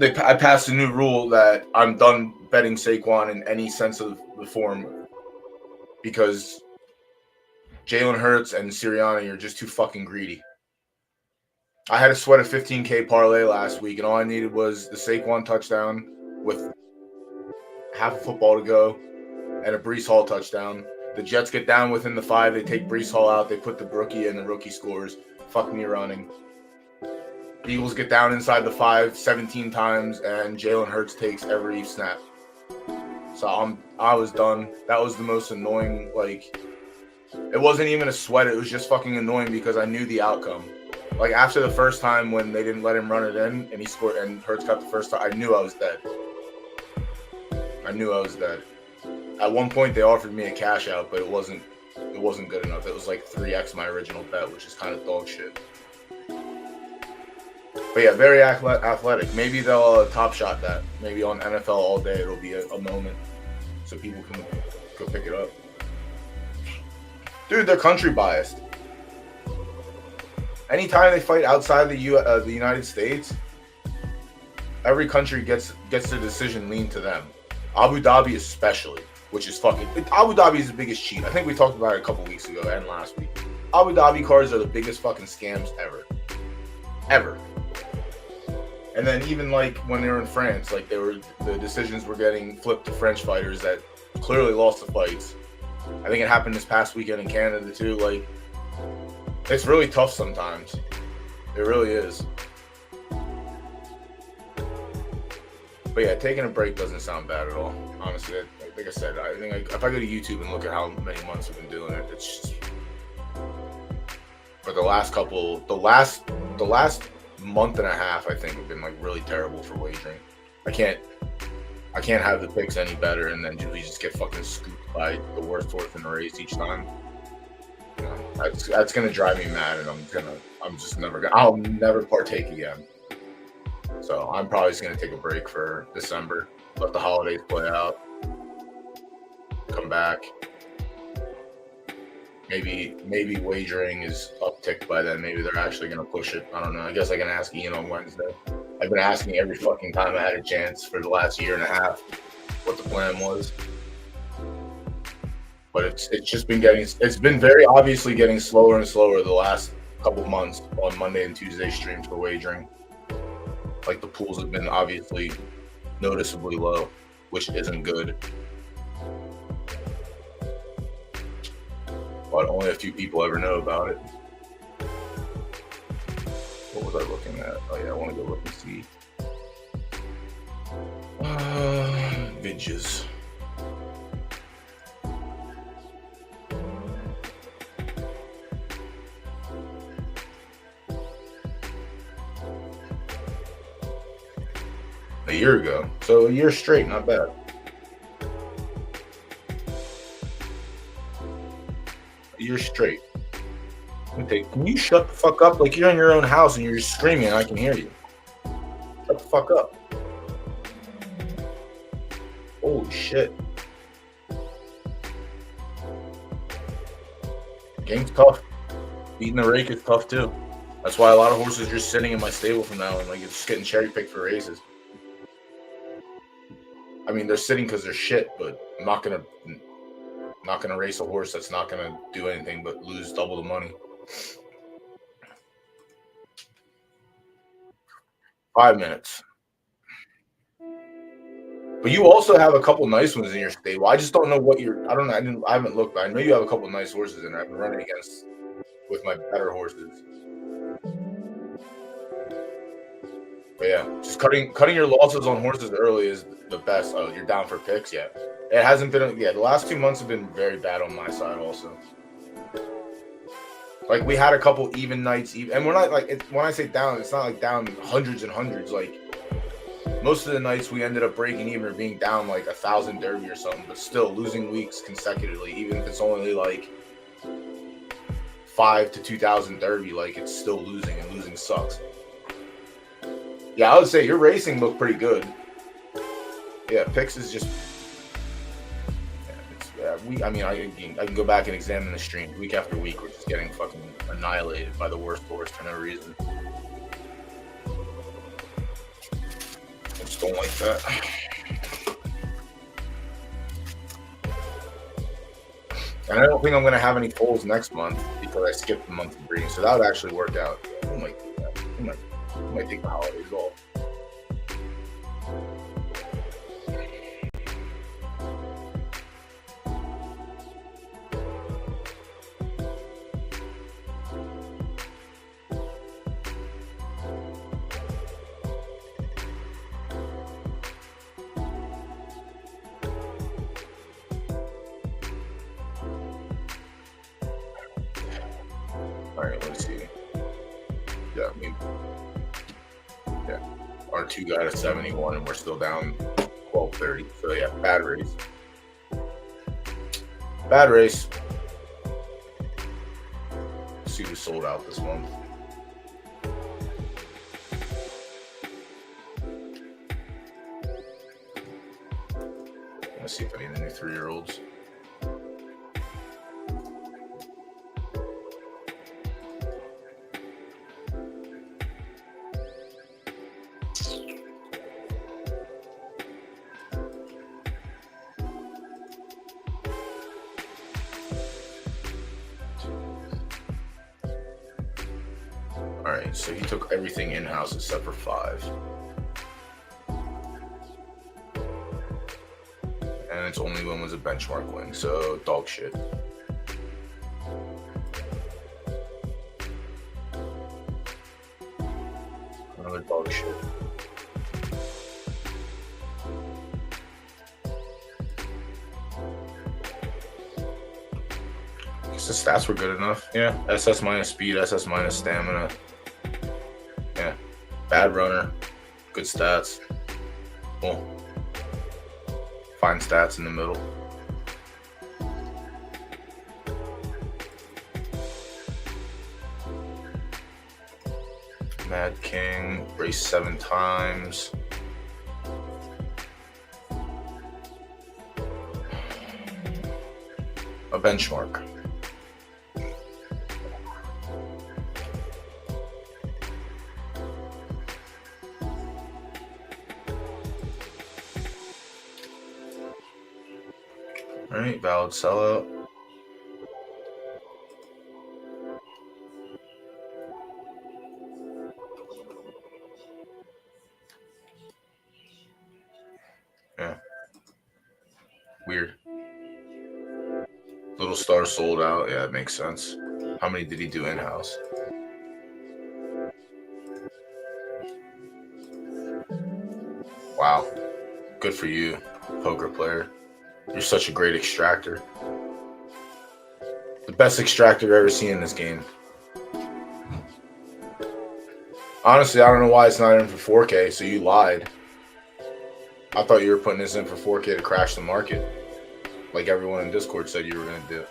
I passed a new rule that I'm done betting Saquon in any sense of the form because Jalen Hurts and Sirianni are just too fucking greedy. I had to sweat a 15K parlay last week, and all I needed was the Saquon touchdown with half a football to go and a Breece Hall touchdown. The Jets get down within the 5. They take Breece Hall out. They put the rookie in. The rookie scores. Fuck me running. The Eagles get down inside the 5 17 times, and Jalen Hurts takes every snap. So I was done. That was the most annoying. Like, it wasn't even a sweat. It was just fucking annoying because I knew the outcome. Like, after the first time when they didn't let him run it in, and he scored, and Hurts got the first time, I knew I was dead. At one point, they offered me a cash out, but it wasn't good enough. It was like 3x my original bet, which is kind of dog shit. But yeah, very athletic. Maybe they'll Top Shot that. Maybe on NFL All Day, it'll be a moment so people can go pick it up. Dude, they're country biased. Anytime they fight outside the United States, every country gets the decision leaned to them. Abu Dhabi especially, which is fucking... Abu Dhabi is the biggest cheat. I think we talked about it a couple weeks ago and last week. Abu Dhabi cards are the biggest fucking scams ever. Ever. And then even like when they were in France, like the decisions were getting flipped to French fighters that clearly lost the fights. I think it happened this past weekend in Canada too. Like, it's really tough sometimes. It really is. But yeah, taking a break doesn't sound bad at all. Honestly, like I said, I think if I go to YouTube and look at how many months I've been doing it, it's just... For the last month and a half, I think, have been like really terrible for wagering. I can't have the picks any better, and then we just get fucking scooped by the worst horse in the race each time. You know, that's gonna drive me mad, and I'll never partake again. So I'm probably just gonna take a break for December, let the holidays play out, come back. Maybe wagering is upticked by then. Maybe they're actually gonna push it. I don't know. I guess I can ask Ian on Wednesday. I've been asking every fucking time I had a chance for the last year and a half what the plan was. But it's been very obviously getting slower and slower the last couple of months on Monday and Tuesday streams for wagering. Like, the pools have been obviously noticeably low, which isn't good. But only a few people ever know about it. What was I looking at? Oh yeah, I want to go look and see. Vidges. year ago. So a year straight, not bad. A year straight. Okay, can you shut the fuck up? Like, you're in your own house and you're just screaming and I can hear you. Shut the fuck up. Holy shit. Game's tough. Beating the rake is tough too. That's why a lot of horses are just sitting in my stable from now on. Like, it's just getting cherry picked for races. I mean, they're sitting because they're shit, but I'm not gonna race a horse that's not gonna do anything but lose double the money. 5 minutes. But you also have a couple nice ones in your stable. I just don't know what you're. I don't know. I haven't looked, but I know you have a couple nice horses in there. I've been running against with my better horses. But yeah, just cutting your losses on horses early is the best. Oh, you're down for picks? Yeah. It hasn't been. Yeah, the last 2 months have been very bad on my side also. Like, we had a couple even nights, and we're not like, when I say down, it's not like down hundreds and hundreds. Like, most of the nights we ended up breaking even or being down like 1,000 Derby or something, but still losing weeks consecutively, even if it's only like 5 to 2,000 Derby, like, it's still losing, and losing sucks. Yeah, I would say your racing looked pretty good. Yeah, picks is just. I mean, I can go back and examine the stream week after week. We're just getting fucking annihilated by the worst horse for no reason. I just don't like that. And I don't think I'm going to have any foals next month because I skipped the month of breeding. So that would actually work out. I might do that. I might take the holidays off. All right, let's see. Yeah, I mean, yeah, R2 got a 71, and we're still down 1230. So yeah, bad race. Bad race. Let's see who sold out this month. Let's see if any of the new 3-year-olds. All right, so he took everything in-house except for 5. And its only win was a benchmark win, so dog shit. Another dog shit. I guess the stats were good enough. Yeah, SS minus speed, SS minus stamina. Yeah, bad runner, good stats. Cool. Fine stats in the middle. Mad King, raced 7 times. A benchmark. All right, valid sellout. Yeah. Weird. Little Star sold out. Yeah, it makes sense. How many did he do in-house? Wow. Good for you, poker player. You're such a great extractor. The best extractor I've ever seen in this game. Honestly, I don't know why it's not in for 4K, so you lied. I thought you were putting this in for 4K to crash the market, like everyone in Discord said you were going to do.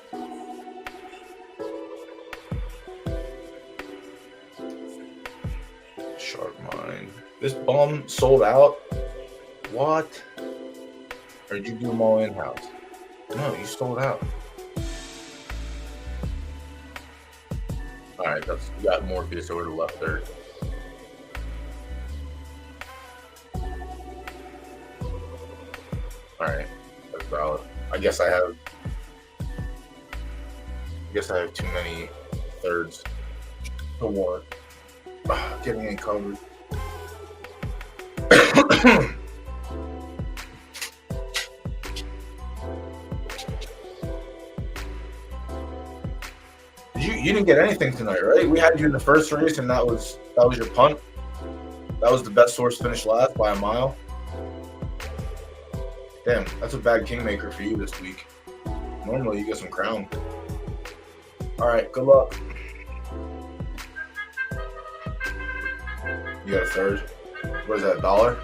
Sharp Mind. This bum sold out? What? Or did you do them all in-house? No, you sold out. All right, that's, you got Morpheus over to the left third. All right, that's valid. I guess I have too many thirds to warrant getting in covered. You didn't get anything tonight, right? We had you in the first race, and that was your punt. That was the best source finish last by a mile. Damn, that's a bad Kingmaker for you this week. Normally you get some crown. All right, good luck. You got a third. What is that, $1?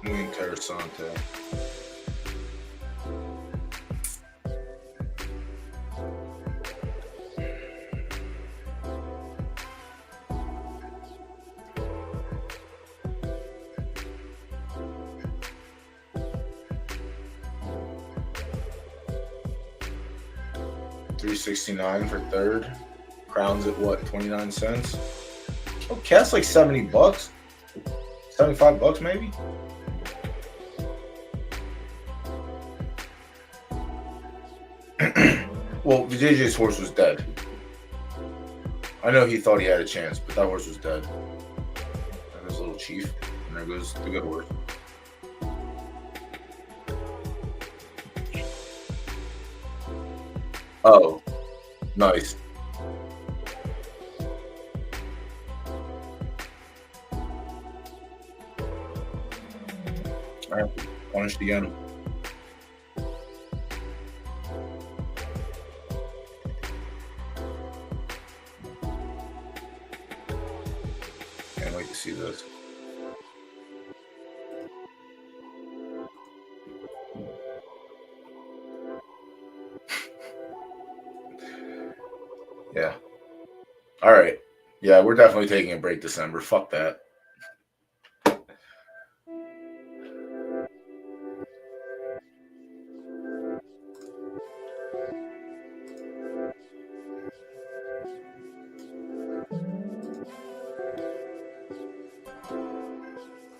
Muy interesante. $369 for third. Crowns at what, 29 cents? Oh, cast like $70. $75 maybe? Well, the JJ's horse was dead. I know he thought he had a chance, but that horse was dead. That was Little Chief. And there goes the good horse. Oh, nice. All right, punished again. Can't wait to see this. Yeah. All right. Yeah, we're definitely taking a break December. Fuck that.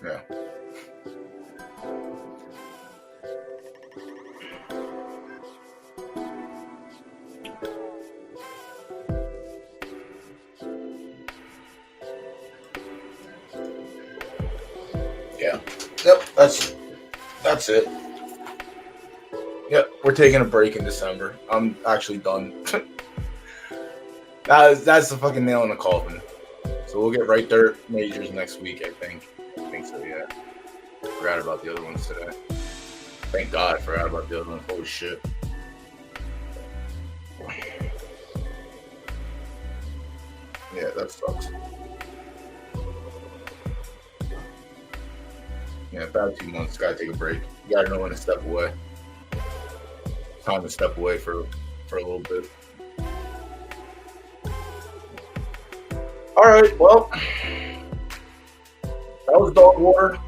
Yeah. Yeah. Yep. That's it. Yep. We're taking a break in December. I'm actually done. That's the fucking nail in the coffin. So we'll get right there majors next week, I think. I think so, yeah. Forgot about the other ones today. Thank God I forgot about the other ones. Holy shit. Yeah, that sucks. Yeah, about 2 months. Gotta take a break. You gotta know when to step away. It's time to step away for a little bit. All right, well, that was dog water.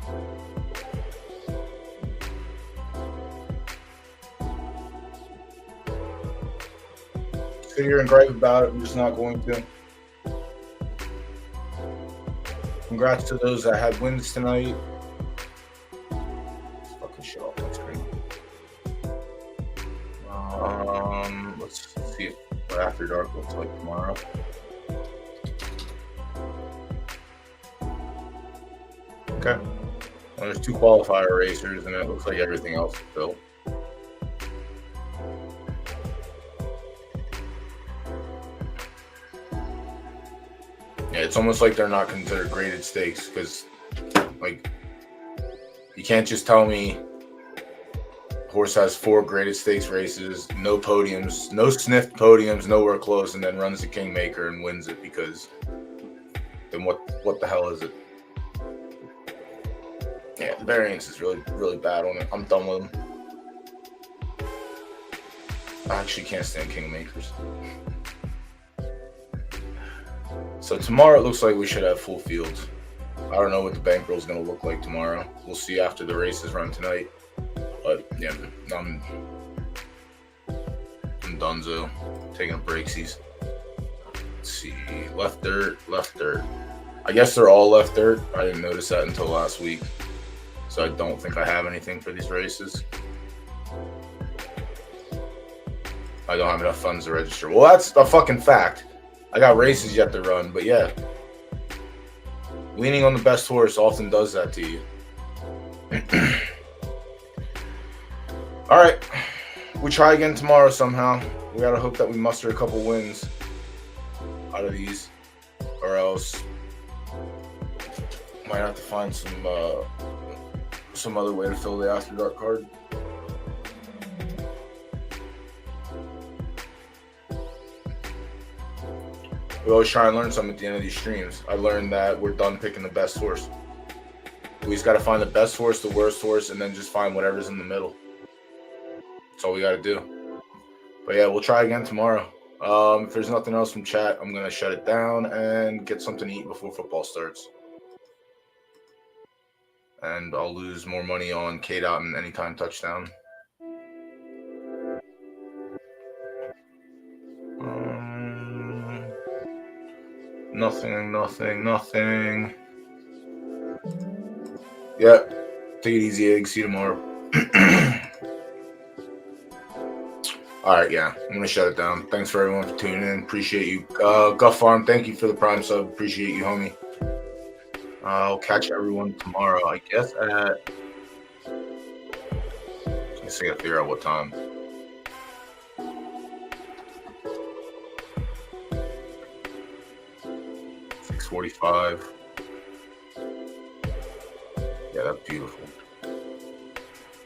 Sit here and gripe about it. I'm just not going to. Congrats to those that had wins tonight. Let's fucking shut off my screen. Let's see if what After Dark looks like tomorrow. Okay. Well, there's 2 qualifier racers, and it looks like everything else is filled. Yeah, it's almost like they're not considered graded stakes because, like, you can't just tell me horse has 4 graded stakes races, no podiums, no sniffed podiums, nowhere close, and then runs the Kingmaker and wins it, because then what the hell is it? Yeah, the variance is really bad on it. I'm done with them. I actually can't stand Kingmakers. So tomorrow it looks like we should have full fields. I don't know what the bankroll is going to look like tomorrow. We'll see after the races run tonight. But yeah, I'm donezo. Taking a breaksies. Let's see. Left dirt. I guess they're all left dirt. I didn't notice that until last week. So I don't think I have anything for these races. I don't have enough funds to register. Well, that's a fucking fact. I got races yet to run, but yeah. Leaning on the best horse often does that to you. All right. We try again tomorrow somehow. We got to hope that we muster a couple wins out of these, or else might have to find some other way to fill the After Dark card. We always try and learn something at the end of these streams. I learned that we're done picking the best horse. We just got to find the best horse, the worst horse, and then just find whatever's in the middle. That's all we got to do. But yeah, we'll try again tomorrow. If there's nothing else from chat, I'm going to shut it down and get something to eat before football starts. And I'll lose more money on K-Dot and anytime touchdown. Nothing. Yeah, take it easy, Egg. See you tomorrow. All right, yeah, I'm going to shut it down. Thanks for everyone for tuning in. Appreciate you. Guff Farm, thank you for the Prime sub. Appreciate you, homie. I'll catch everyone tomorrow, I guess, at... I guess I got to figure out what time. .45. Yeah, that's beautiful.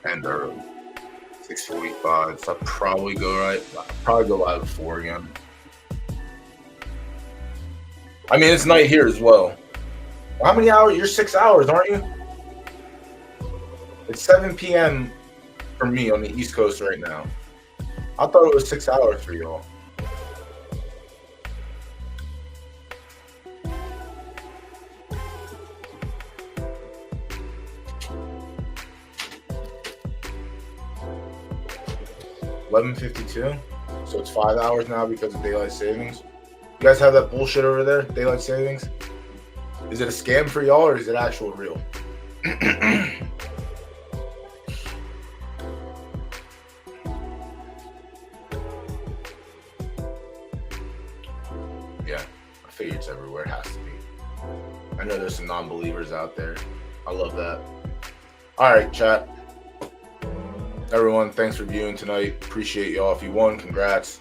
And 6:45. So I'll probably go live at 4 again. I mean, it's night here as well. How many hours? You're 6 hours, aren't you? It's 7 p.m. for me on the East Coast right now. I thought it was 6 hours for y'all. $11:52, so it's 5 hours now because of daylight savings. You guys have that bullshit over there, daylight savings? Is it a scam for y'all or is it actual real? Yeah, I figure it's everywhere. It has to be. I know there's some non-believers out there. I love that. All right, chat. Everyone, thanks for viewing tonight. Appreciate y'all. If you won, congrats.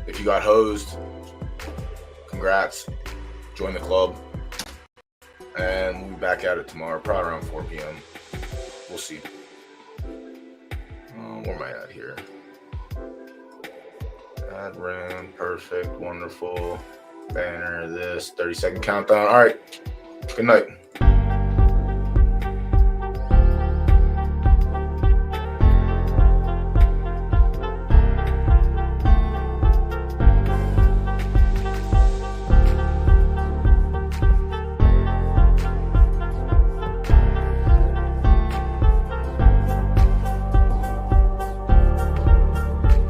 If you got hosed, congrats. Join the club. And we'll be back at it tomorrow, probably around 4 p.m. We'll see. Where am I at here? Ad ran, perfect, wonderful. Banner, this, 30-second countdown. All right. Good night.